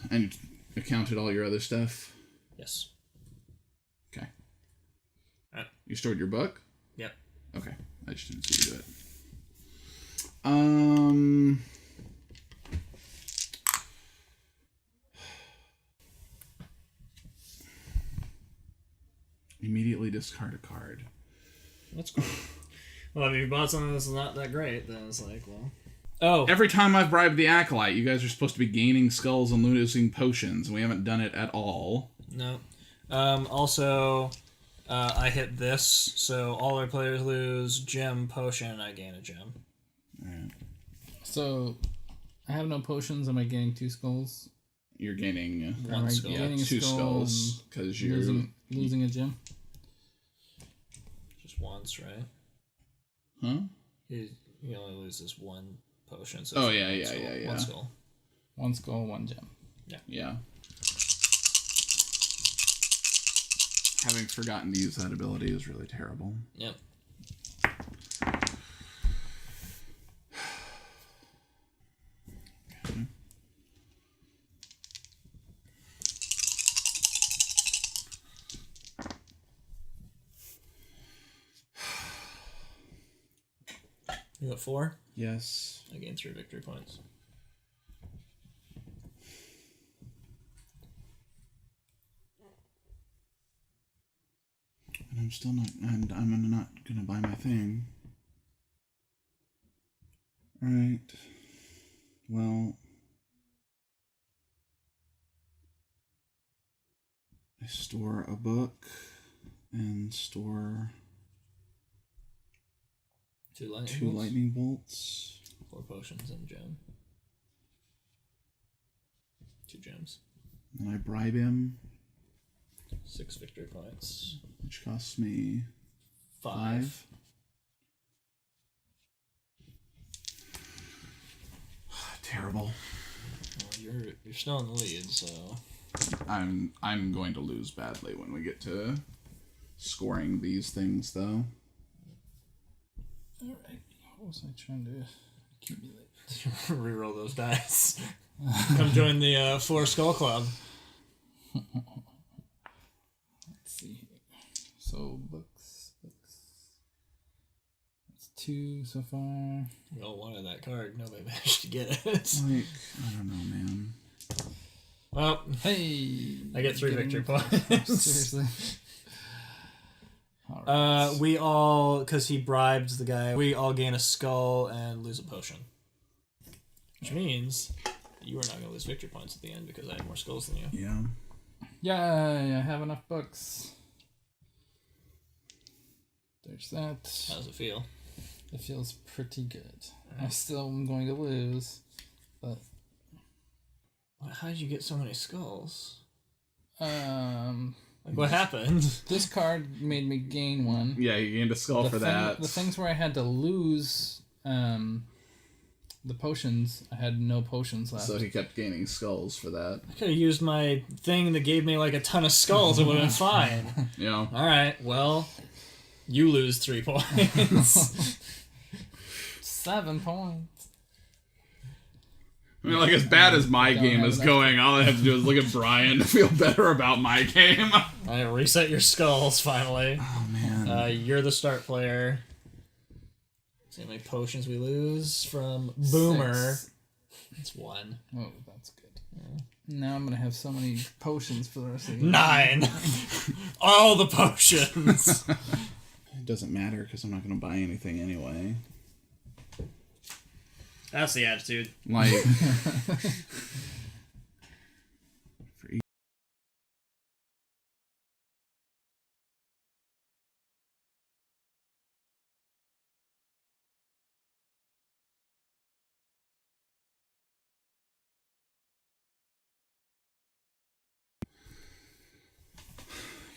And you accounted all your other stuff? Yes. Okay. Alright. You stored your book? Yep. Okay. I just didn't see you do it. Immediately discard a card. That's cool. Well, if you bought something that's not that great, then it's like, well... Oh! Every time I've bribed the Acolyte, you guys are supposed to be gaining skulls and losing potions. We haven't done it at all. No. Also, I hit this, so all our players lose gem, potion, and I gain a gem. Alright. So, I have no potions. Am I getting 2 skulls? You're gaining One skull. Gaining a 2 skull skulls because and you're losing a gem? Just once, right? Huh? You only lose this 1 potion. So Oh, it's yeah, one yeah, skull, yeah, yeah. 1 skull. 1 skull, 1 gem. Yeah. Having forgotten to use that ability is really terrible. Yep. You got 4? Yes. I gain 3 victory points. And I'm still not. And I'm not gonna buy my thing. Right. Well. I store a book and store 2 lightning 2 bolts? lightning bolts. 4 potions and a gem. 2 gems. And I bribe him, 6 victory points. which costs me 5. Terrible. Well, you're still in the lead, so I'm going to lose badly when we get to scoring these things, though. Alright, what was I trying to accumulate? reroll those dice. Come join the 4 Skull Club. Let's see here. So, books. That's 2 so far. We all wanted that card. Nobody managed to get it. Like, I don't know, man. Well, Hey! I get 3 Getting- victory points. Seriously. Alright. We all, because he bribed the guy, we all gain a skull and lose a potion. Which means you are not going to lose victory points at the end because I have more skulls than you. Yeah. Yay, I have enough books. There's that. How does it feel? It feels pretty good. I still am going to lose, but How did you get so many skulls? like What happened? this card made me gain 1. Yeah, you gained a skull for that. The things where I had to lose the potions, I had no potions left. So he kept gaining skulls for that. I could have used my thing that gave me like a ton of skulls. It would have been fine. Yeah. Alright, well, you lose 3 points. 7 points. I mean, like, as bad as my Don't game have is enough. going, all I have to do is look at Brian to feel better about my game. Alright, reset your skulls finally. Oh, man. You're the start player. See how many potions we lose from Boomer. 6. It's 1. Oh, that's good. Now I'm gonna have so many potions for the rest of the 9. All the potions. It doesn't matter because I'm not going to buy anything anyway. That's the attitude. Like, for each.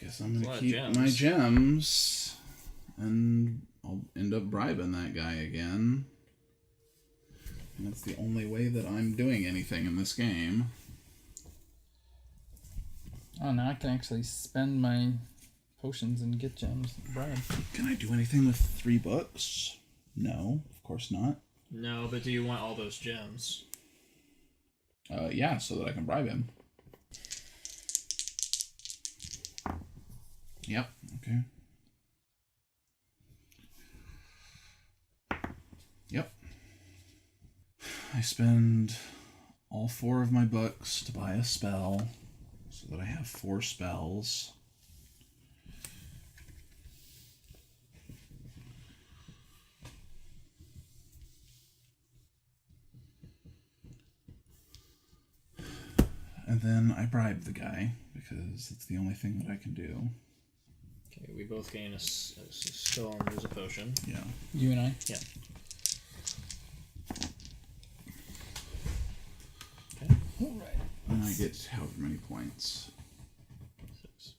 Guess I'm A gonna lot of keep gems. my gems, and I'll end up bribing that guy again. And that's the only way that I'm doing anything in this game. Oh, now I can actually spend my potions and get gems. Brian. Can I do anything with 3 books? No, of course not. No, but do you want all those gems? Yeah, so that I can bribe him. Yep, okay. Yep. I spend all 4 of my books to buy a spell, so that I have 4 spells. And then I bribe the guy, because it's the only thing that I can do. Okay, we both gain a skull and lose a potion. Yeah. You and I? Yeah. Okay. Alright. And I get however many points. 6.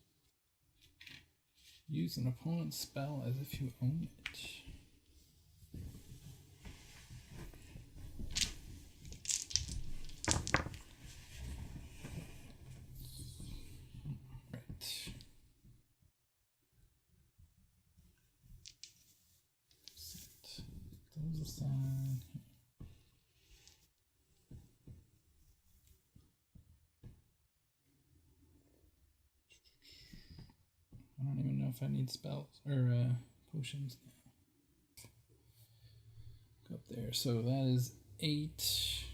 Use an opponent's spell as if you own it. Right. Set those aside. I don't even know if I need spells or potions now. there. So that is 8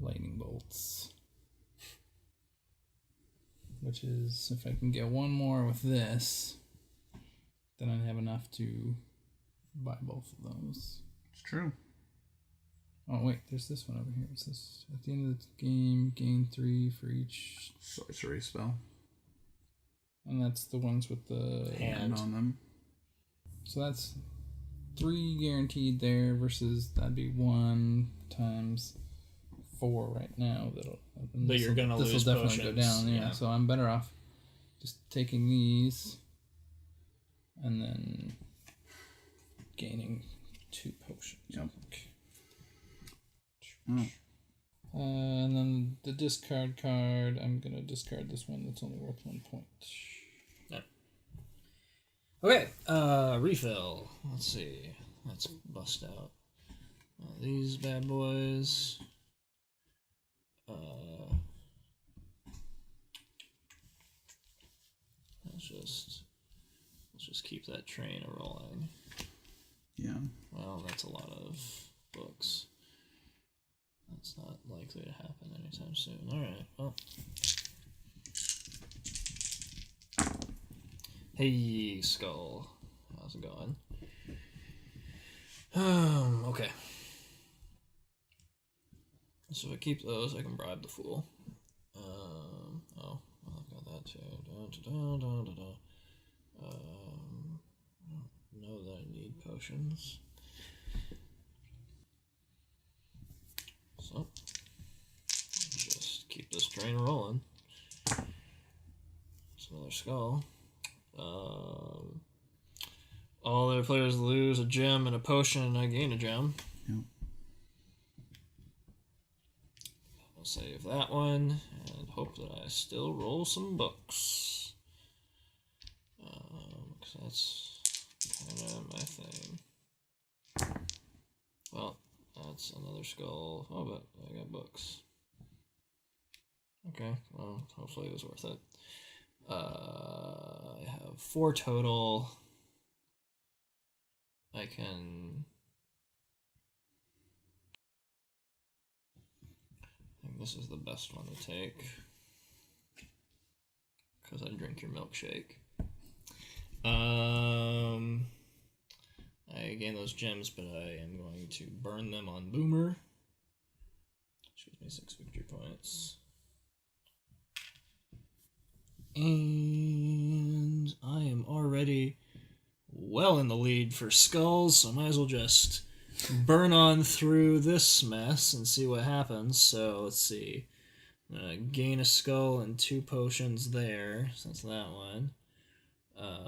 lightning bolts. Which is, if I can get one more with this, then I'd have enough to buy both of those. It's true. Oh wait, there's this one over here. It says at the end of the game, gain 3 for each. Sorcery spell. And that's the ones with the Hand on them. So that's 3 guaranteed there versus that'd be 1 times 4 right now. But you're gonna lose This will definitely potions, go down, yeah. yeah. So I'm better off just taking these and then gaining 2 potions. Yep. And then the discard card, I'm gonna discard this one that's only worth 1 point. Yep. Okay, refill. Let's see. Let's bust out these bad boys. Let's just keep that train a rolling. Yeah. Well, that's a lot of books. That's not likely to happen anytime soon. Alright, well. Hey, Skull. How's it going? Okay. So if I keep those, I can bribe the fool. Oh, well, I've got that too. I don't know that I need potions. So, just keep this train rolling. There's another skull. All their players lose a gem and a potion, and I gain a gem. Yep. I'll save that one, and hope that I still roll some books. Because that's kind of my thing. Well, that's another skull. Oh, but I got books. Okay, well, hopefully it was worth it. I have 4 total. I think this is the best one to take. Because I drink your milkshake. I gain those gems, but I am going to burn them on Boomer. Which gives me 6 victory points. And I am already well in the lead for skulls, so I might as well just burn on through this mess and see what happens. So let's see. I'm gonna gain a skull and 2 potions there, so that's that one. I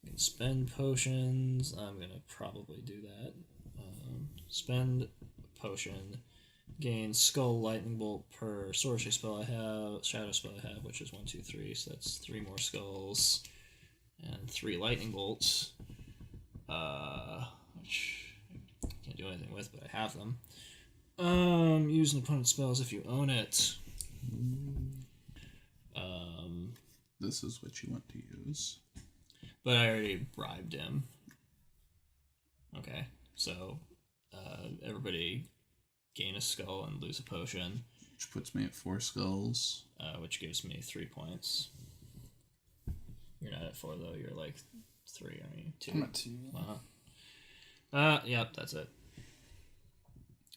can spend potions. I'm gonna probably do that. Spend potion. Gain skull lightning bolt per sorcery spell I have, shadow spell I have, which is 1, 2, 3. So that's 3 more skulls and 3 lightning bolts, which I can't do anything with, but I have them. Use an opponent's spells if you own it. This is what you want to use. But I already bribed him. Okay, so everybody gain a skull and lose a potion. Which puts me at 4 skulls. Which gives me 3 points. You're not at 4 though, you're like 3, aren't you? 2. I'm at 2. Yep, that's it.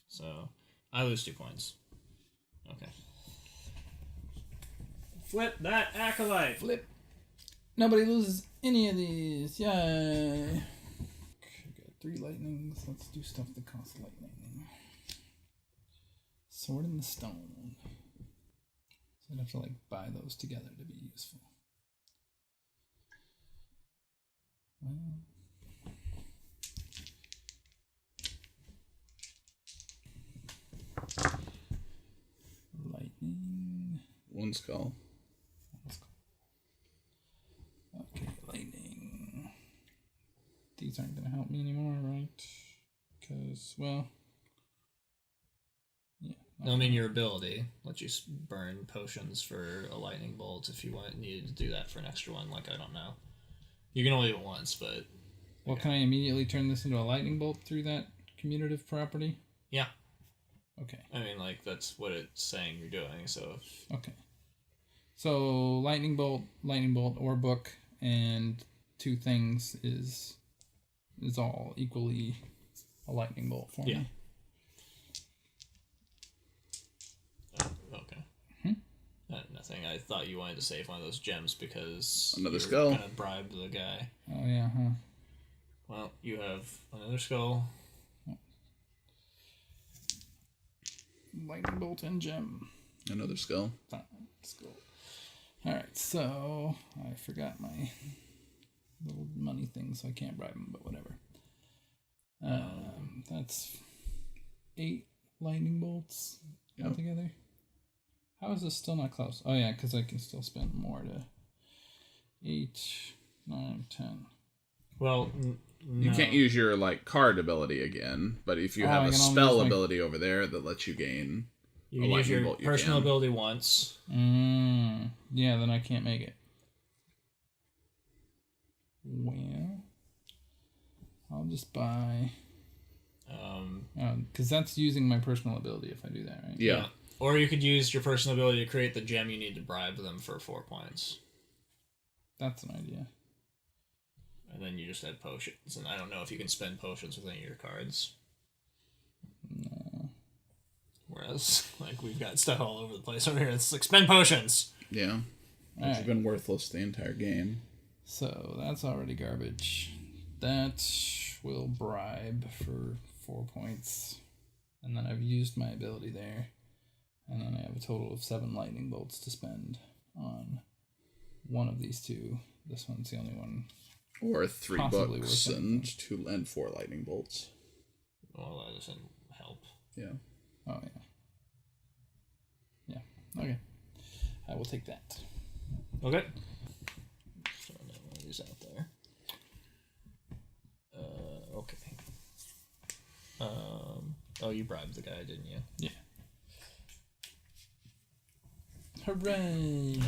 So, I lose 2 points. Okay. Flip that acolyte! Flip. Nobody loses any of these. Yay. Okay, got 3 lightnings. Let's do stuff that costs lightning. Sword in the stone. So I'd have to like buy those together to be useful. Well, lightning. 1 skull. Okay, lightning. These aren't going to help me anymore, right? Because, well... yeah. No, I mean your ability lets you burn potions for a lightning bolt if you needed to do that for an extra one, like I don't know. You can only do it once, but... Well, can I immediately turn this into a lightning bolt through that commutative property? Yeah. Okay. I mean, like, that's what it's saying you're doing, so... Okay. So, lightning bolt, or book, and 2 things is all equally a lightning bolt for me. Okay. Nothing. I thought you wanted to save one of those gems because Another you're skull. gonna bribe the guy. Oh, yeah, huh? Well, you have another skull. Lightning bolt and gem. Another skull. Fine. Skull. Alright, so I forgot my little money thing, so I can't bribe him, but whatever. That's 8 lightning bolts altogether. How is this still not close? Oh yeah, because I can still spend more to 8, 9, 10. Well, You can't use your like card ability again, but if you have I a can only spell use my- ability over there that lets you gain you a can use lightning your bolt, you personal can. ability once. Yeah, then I can't make it. Well, I'll just buy... Because that's using my personal ability if I do that, right? Yeah. Or you could use your personal ability to create the gem you need to bribe them for 4 points. That's an idea. And then you just add potions. And I don't know if you can spend potions with any of your cards. No. Whereas, like, we've got stuff all over the place over here. It's like, spend potions! Yeah. Which has been worthless the entire game. So that's already garbage. That will bribe for 4 points. And then I've used my ability there. And then I have a total of 7 lightning bolts to spend on one of these 2. This one's the only one. Or 3 Possibly books worth and 2 and 4 lightning bolts. Well, that doesn't help. Yeah. Oh, yeah. Yeah, okay. I will take that. Okay. Throwing one of these out there. Okay. Oh, you bribed the guy, didn't you? Yeah. Hooray!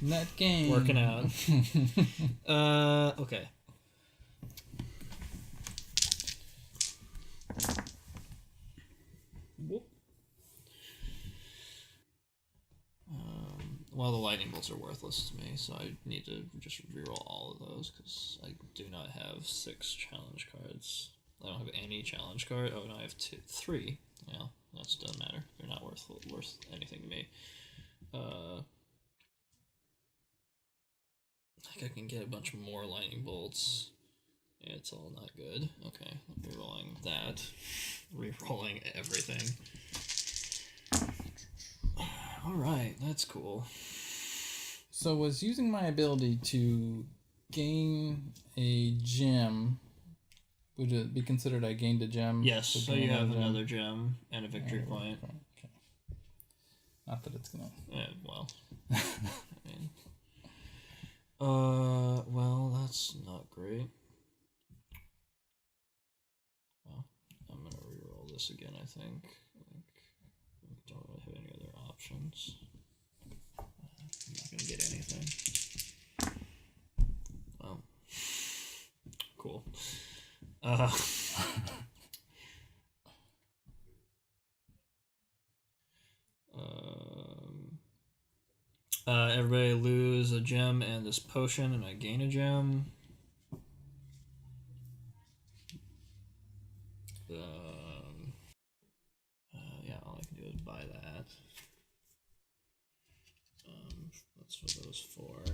Net game. Working out. Okay. Whoop. Well, the lightning bolts are worthless to me, so I need to just reroll all of those because I do not have 6 challenge cards. I don't have any challenge card. Oh no, I have 3. Well, that doesn't matter. They're not worth anything to me. I think I can get a bunch more lightning bolts. Yeah, it's all not good. Okay, rerolling that. Rerolling everything. Alright, that's cool. So was using my ability to gain a gem, would it be considered I gained a gem? Yes, so you have another gem and a victory point. Okay. Not that it's gonna... Well. I mean... well, that's not great. Well, I'm gonna reroll this again, I think. I don't really have any other options. I'm not gonna get anything. Well, cool. Everybody lose a gem and this potion, and I gain a gem. Yeah, all I can do is buy that. That's for those 4.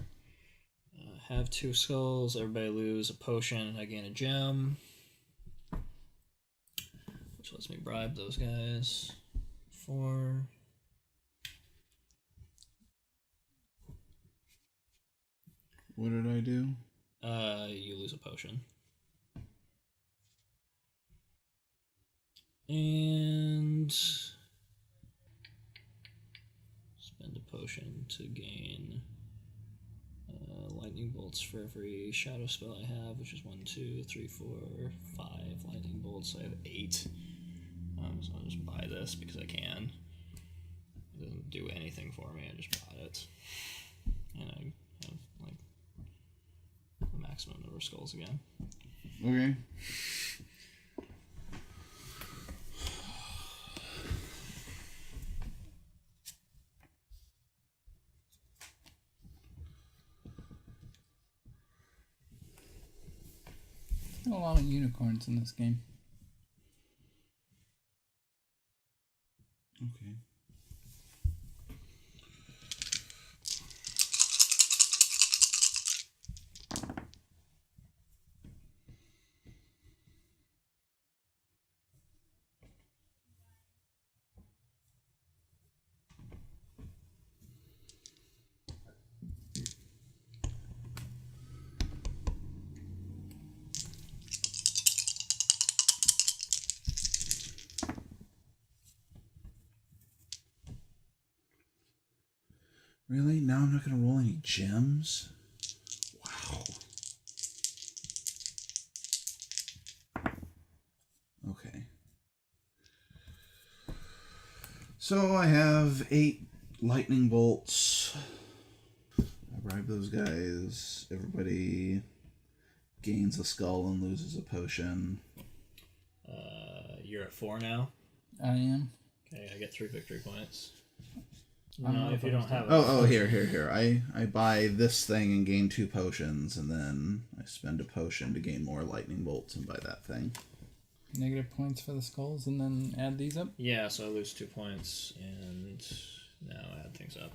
Have 2 skulls, everybody lose a potion, and I gain a gem. Which lets me bribe those guys. 4. What did I do? You lose a potion. And spend a potion to gain lightning bolts for every shadow spell I have, which is 1, 2, 3, 4, 5 lightning bolts. I have 8. So I'll just buy this because I can. It doesn't do anything for me, I just bought it. And I have like the maximum number of skulls again. Okay. A lot of unicorns in this game. Okay. Really? Now I'm not going to roll any gems? Wow. Okay. So I have 8 lightning bolts. I bribe those guys. Everybody gains a skull and loses a potion. You're at 4 now. I am. Okay, I get 3 victory points. No, if you don't have Here. I buy this thing and gain 2 potions, and then I spend a potion to gain more lightning bolts and buy that thing. Negative points for the skulls, and then add these up? Yeah, so I lose 2 points, and now add things up.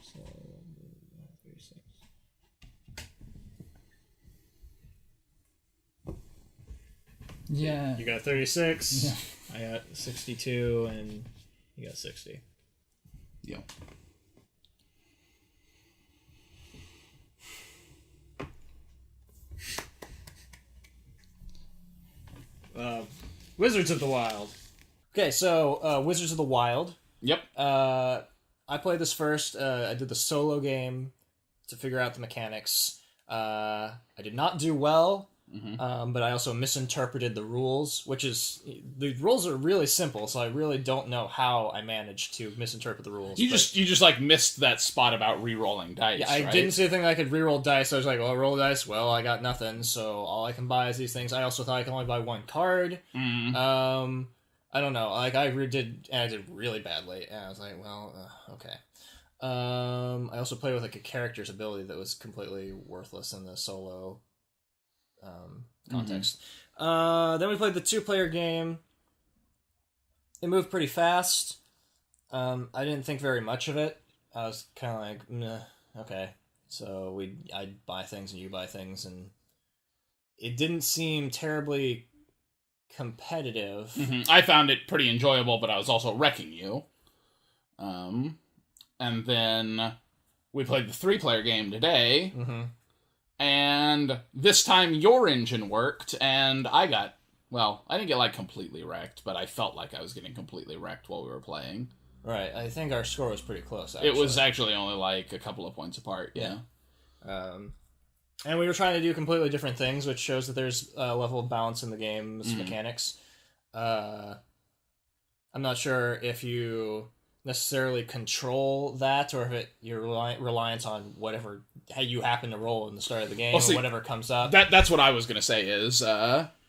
So 36. Yeah. You got 36. Yeah. I got 62, and you got 60. Yep. Wizards of the Wild. Okay, so Wizards of the Wild. Yep. I played this first. I did the solo game to figure out the mechanics. I did not do well, but I also misinterpreted the rules, which is... The rules are really simple, so I really don't know how I managed to misinterpret the rules. You just like missed that spot about re-rolling dice, Yeah, I right? didn't see a thing that I could reroll dice. I was like, well, roll dice. Well, I got nothing, so all I can buy is these things. I also thought I could only buy 1 card. I don't know. Like, I did really badly, and I was like, well, okay. I also played with like a character's ability that was completely worthless in the solo context. Then we played the 2-player game. It moved pretty fast. I didn't think very much of it. I was kind of like, meh, okay. So I'd buy things and you buy things, and it didn't seem terribly competitive. I found it pretty enjoyable, but I was also wrecking you. And then we played the 3-player game today, and this time your engine worked, and I didn't get like completely wrecked, but I felt like I was getting completely wrecked while we were playing. Right, I think our score was pretty close, actually. It was actually only like a couple of points apart, yeah. And we were trying to do completely different things, which shows that there's a level of balance in the game's mechanics. I'm not sure if you necessarily control that, or if you're reliant on whatever how you happen to roll in the start of the game, or whatever comes up. That's what I was gonna say. Is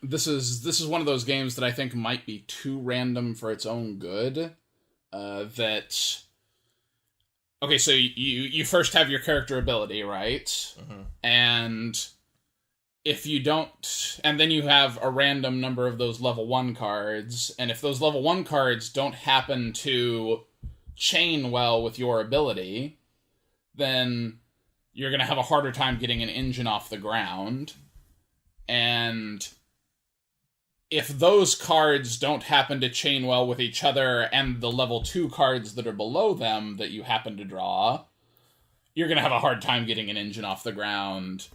this is one of those games that I think might be too random for its own good. Okay, so you first have your character ability, right? And if you don't, and then you have a random number of those level 1 cards, and if those level 1 cards don't happen to chain well with your ability, then you're going to have a harder time getting an engine off the ground. And if those cards don't happen to chain well with each other and the level 2 cards that are below them that you happen to draw, you're going to have a hard time getting an engine off the ground.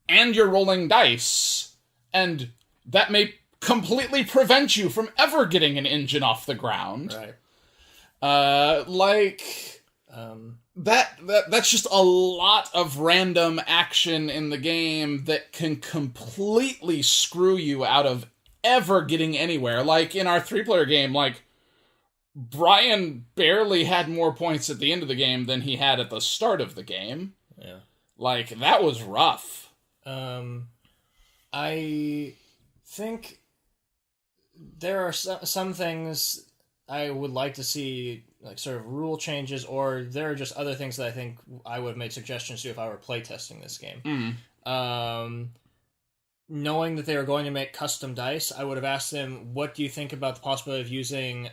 And you're rolling dice, and that may completely prevent you from ever getting an engine off the ground. Right. That's just a lot of random action in the game that can completely screw you out of ever getting anywhere. Like, in our 3-player game, like, Bryan barely had more points at the end of the game than he had at the start of the game. Yeah. Like, that was rough. I think there are some things I would like to see, like, sort of rule changes, or there are just other things that I think I would have made suggestions to if I were playtesting this game. Knowing that they were going to make custom dice, I would have asked them, what do you think about the possibility of using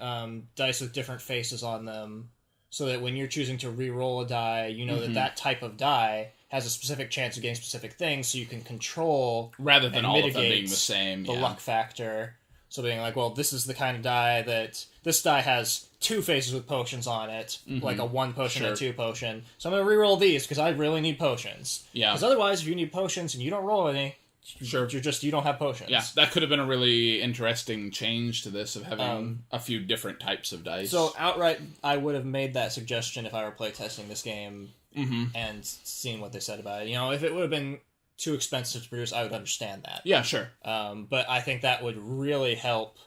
dice with different faces on them, so that when you're choosing to re-roll a die, you know that type of die has a specific chance of getting specific things, so you can control rather than all of them being the mitigate same. the luck factor. So being like, well, this is the kind of die that... This die has 2 faces with potions on it, like a 1 potion and a 2 potion. So I'm going to re-roll these, because I really need potions. Yeah. Because otherwise, if you need potions and you don't roll any, you don't have potions. Yeah, that could have been a really interesting change to this, of having a few different types of dice. So outright, I would have made that suggestion if I were playtesting this game and seeing what they said about it. You know, if it would have been too expensive to produce, I would understand that. Yeah, sure. But I think that would really help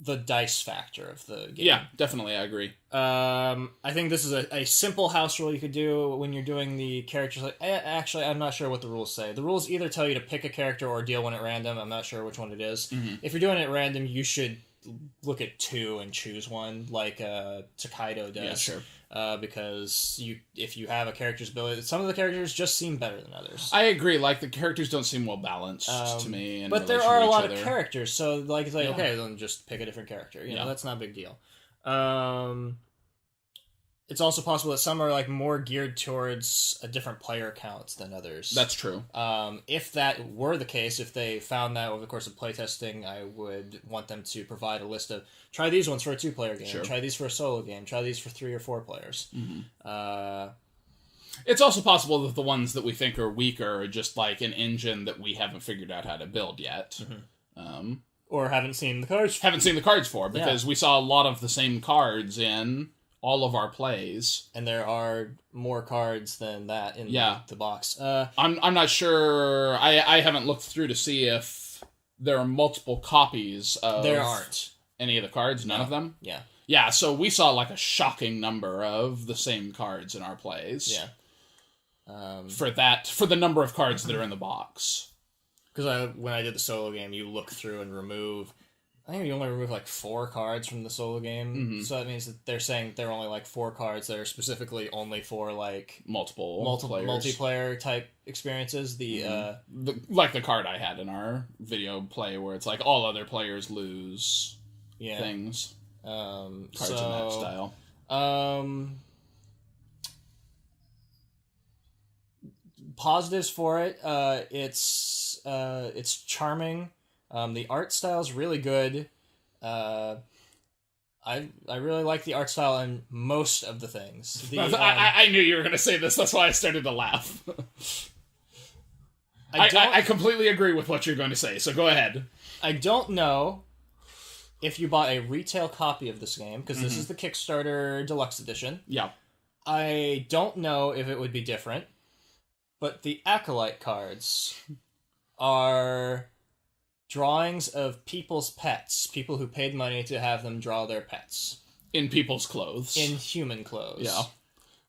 the dice factor of the game. Yeah, definitely, I agree. I think this is a simple house rule you could do when you're doing the characters. Actually, I'm not sure what the rules say. The rules either tell you to pick a character or deal one at random. I'm not sure which one it is. If you're doing it at random, you should look at 2 and choose one, like Takedo does. Yeah, sure. Because if you have a character's ability, some of the characters just seem better than others. I agree. Like, the characters don't seem well balanced to me. But there are a lot of characters, so like it's like, okay, then just pick a different character. You know, that's not a big deal. It's also possible that some are like more geared towards a different player count than others. That's true. If that were the case, if they found that over the course of playtesting, I would want them to provide a list of, try these ones for a 2-player game, try these for a solo game, try these for 3 or 4 players. It's also possible that the ones that we think are weaker are just like an engine that we haven't figured out how to build yet. Or haven't seen the cards. For, because we saw a lot of the same cards in all of our plays, and there are more cards than that in the box. I'm not sure. I haven't looked through to see if there are multiple copies of. There aren't any of the cards. None of them. Yeah. So we saw like a shocking number of the same cards in our plays. Yeah. For the number of cards that are in the box. Because when I did the solo game, you look through and remove. I think you only remove like 4 cards from the solo game, so that means that they're saying there are only like 4 cards that are specifically only for like multiple multiplayer type experiences. Like the card I had in our video play, where it's like all other players lose things. Cards in that style. Positives for it. It's charming. The art style is really good. I really like the art style in most of the things. I knew you were going to say this. That's why I started to laugh. I completely agree with what you're going to say, so go ahead. I don't know if you bought a retail copy of this game, because this is the Kickstarter Deluxe Edition. Yeah. I don't know if it would be different, but the Acolyte cards are drawings of people's pets, people who paid money to have them draw their pets. In people's clothes. In human clothes. Yeah.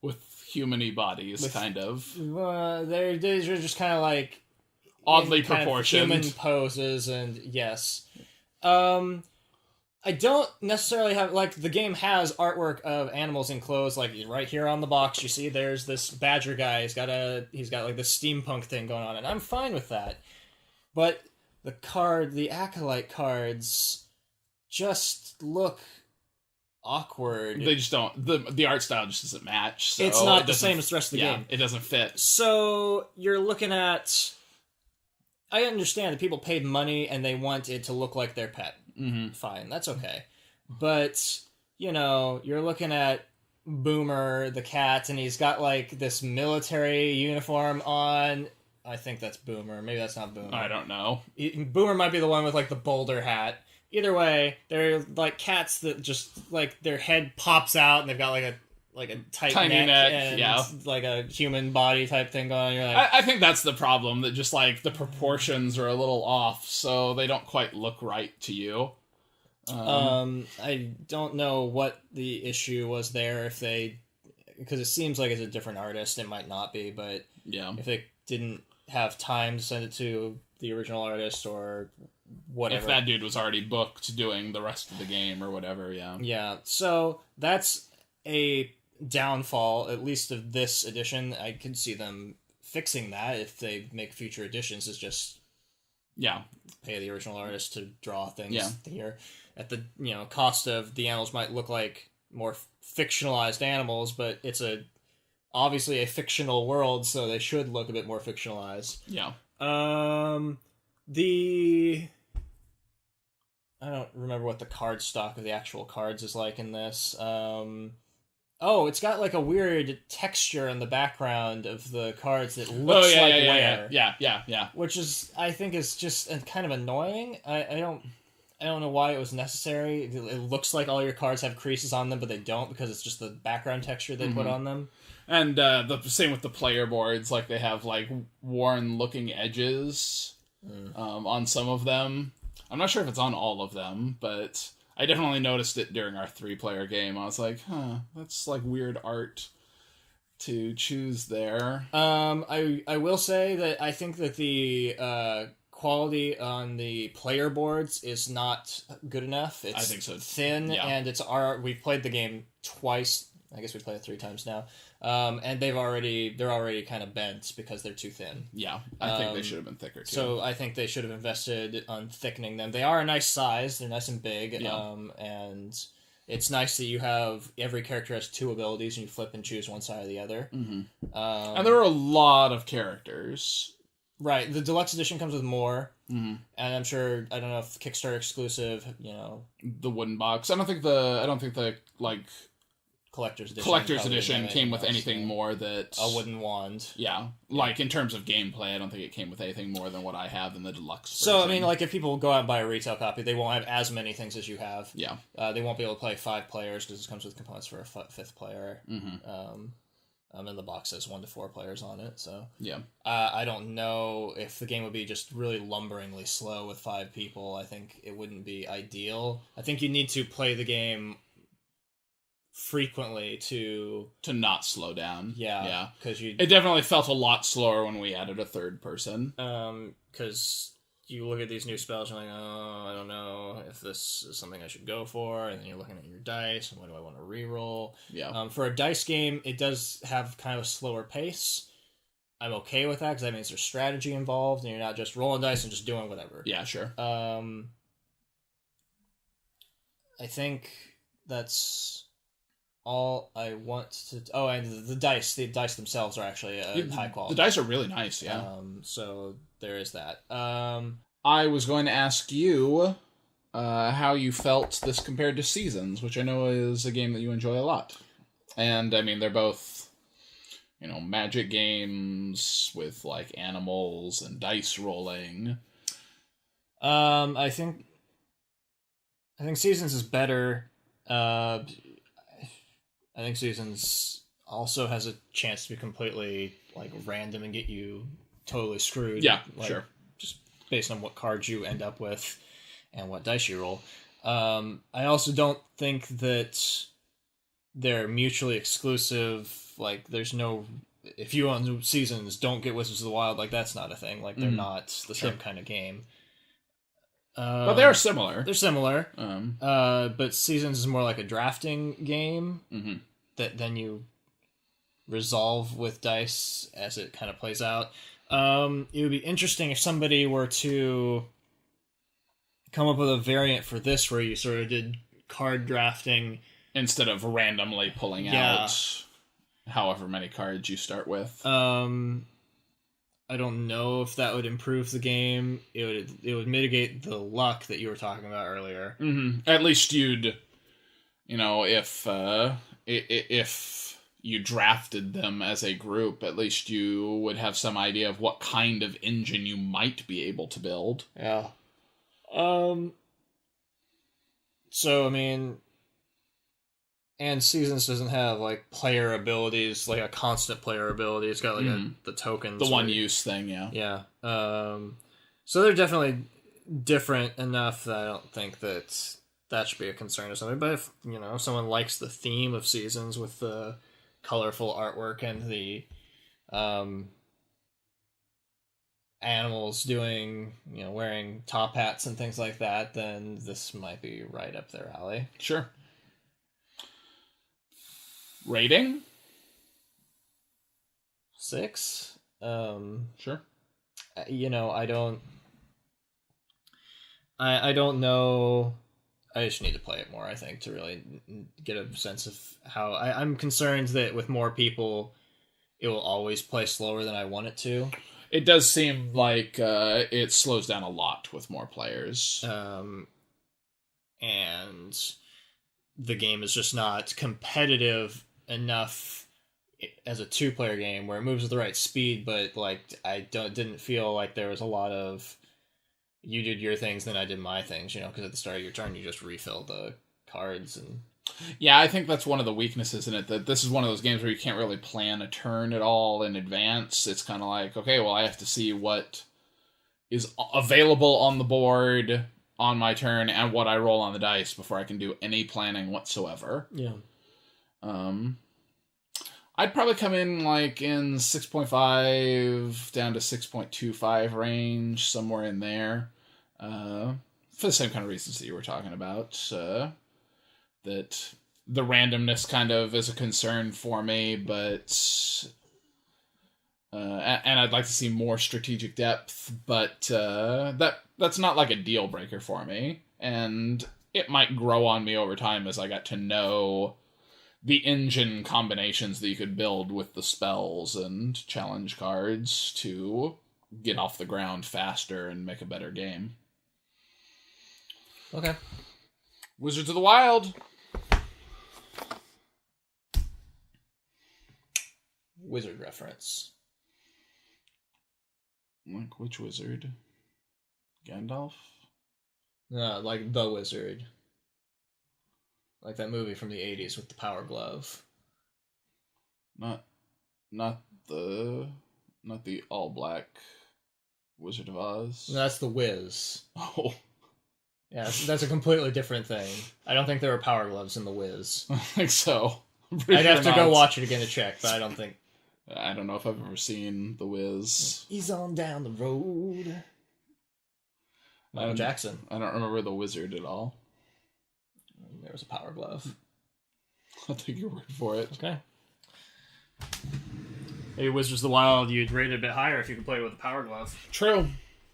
With human-y bodies, kind of. They're just kind of like... oddly proportioned. Human poses, and yes. I don't necessarily have... Like, the game has artwork of animals in clothes, like, right here on the box, you see there's this badger guy, he's got like this steampunk thing going on, and I'm fine with that. But... the Acolyte cards just look awkward. They just don't. The art style just doesn't match. So it's not the same as the rest of the game. It doesn't fit. So you're looking at... I understand that people paid money and they want it to look like their pet. Fine, that's okay. But, you're looking at Boomer, the cat, and he's got like this military uniform on... I think that's Boomer. Maybe that's not Boomer. I don't know. Boomer might be the one with, like, the boulder hat. Either way, they're, like, cats that just, like, their head pops out and they've got, like, a like a tight Tiny neck, and yeah. like a human body type thing going on. You're like, I think that's the problem, that just like the proportions are a little off, so they don't quite look right to you. I don't know what the issue was there, because it seems like it's a different artist. It might not be, but Yeah. if they didn't have time to send it to the original artist or whatever. If that dude was already booked doing the rest of the game or whatever, yeah. Yeah, so that's a downfall, at least of this edition. I could see them fixing that if they make future editions, is just Yeah. pay the original artist to draw things Yeah. here. At the cost of the animals might look like more fictionalized animals, but it's obviously a fictional world, so they should look a bit more fictionalized. Yeah. I don't remember what the card stock of the actual cards is like in this. It's got like a weird texture in the background of the cards that looks like wear. Yeah. Which I think is just kind of annoying. I don't know why it was necessary. It looks like all your cards have creases on them, but they don't, because it's just the background texture they put on them. And the same with the player boards, like they have like worn looking edges on some of them. I'm not sure if it's on all of them, but I definitely noticed it during our 3-player game. I was like, that's like weird art to choose there. I will say that I think that the quality on the player boards is not good enough. It's I think so. thin, Yeah. and we've played the game twice. I guess we've played it 3 times now. And they're already kind of bent because they're too thin. Yeah, I think they should have been thicker too. So I think they should have invested on thickening them. They are a nice size. They're nice and big. Yeah. And it's nice that you have every character has 2 abilities and you flip and choose one side or the other. Mm-hmm. And there are a lot of characters. Right. The Deluxe Edition comes with more. Mm-hmm. And I'm sure, I don't know if Kickstarter exclusive, The wooden box. I don't think the like Collector's Edition came with anything more that a wooden wand. Yeah, like in terms of gameplay, I don't think it came with anything more than what I have in the deluxe version. So I mean, like if people go out and buy a retail copy, they won't have as many things as you have. Yeah, they won't be able to play 5 players because it comes with components for a 5th player. Mm-hmm. And the box says 1 to 4 players on it. So yeah, I don't know if the game would be just really lumberingly slow with 5 people. I think it wouldn't be ideal. I think you need to play the game frequently to not slow down. Yeah, because it definitely felt a lot slower when we added a 3rd person. Because you look at these new spells, you're like, oh, I don't know if this is something I should go for, and then you're looking at your dice, and what do I want to reroll? Yeah. For a dice game, it does have kind of a slower pace. I'm okay with that, because that means there's strategy involved, and you're not just rolling dice and just doing whatever. Yeah, sure. I think that's all I want to... Oh, and the dice themselves are actually high quality. The dice are really nice, yeah. So there is that. I was going to ask you how you felt this compared to Seasons, which I know is a game that you enjoy a lot. And, I mean, they're both, magic games with, like, animals and dice rolling. I think Seasons is better. I think Seasons also has a chance to be completely like random and get you totally screwed. Yeah, like, sure. Just based on what cards you end up with and what dice you roll. I also don't think that they're mutually exclusive. Like, there's no... If you own Seasons, don't get Wizards of the Wild. Like, that's not a thing. Like, they're not the same kind of game. But they are similar. They're similar. But Seasons is more like a drafting game that then you resolve with dice as it kind of plays out. It would be interesting if somebody were to come up with a variant for this where you sort of did card drafting instead of randomly pulling out however many cards you start with. I don't know if that would improve the game. It would mitigate the luck that you were talking about earlier. Mm-hmm. At least you'd, if you drafted them as a group, at least you would have some idea of what kind of engine you might be able to build. Yeah. So, I mean, And Seasons doesn't have like player abilities, like a constant player ability. It's got like the tokens, The one use thing, yeah. Yeah. So they're definitely different enough that I don't think that should be a concern or something. But if if someone likes the theme of Seasons with the colorful artwork and the animals doing wearing top hats and things like that, then this might be right up their alley. Sure. Rating? 6. Sure. I don't know. I just need to play it more, I think, to really get a sense of how... I'm concerned that with more people, it will always play slower than I want it to. It does seem like it slows down a lot with more players. And the game is just not competitive enough as a 2-player game where it moves at the right speed, but I didn't feel like there was a lot of you did your things, then I did my things, because at the start of your turn you just refill the cards. And yeah, I think that's one of the weaknesses in it, that this is one of those games where you can't really plan a turn at all in advance. It's kind of like, okay, well, I have to see what is available on the board on my turn and what I roll on the dice before I can do any planning whatsoever. Yeah. I'd probably come in in 6.5 down to 6.25 range, somewhere in there. For the same kind of reasons that you were talking about. That the randomness kind of is a concern for me, but... and I'd like to see more strategic depth, but that's not like a deal breaker for me. And it might grow on me over time as I got to know the engine combinations that you could build with the spells and challenge cards to get off the ground faster and make a better game. Okay. Wizards of the Wild. Wizard reference. Like which wizard? Gandalf? No, like The Wizard. Like that movie from the 80s with the power glove. Not the all black Wizard of Oz. No, that's The Wiz. Oh. Yeah, that's a completely different thing. I don't think there were power gloves in The Wiz. I think so. I'd have to go watch it again to check, but I don't think... I don't know if I've ever seen The Wiz. He's on down the road. Michael Jackson. I don't remember The Wizard at all. There was a power glove. I'll take your word for it. Okay. Maybe Wizards of the Wild, you'd rate it a bit higher if you could play it with a power glove. True.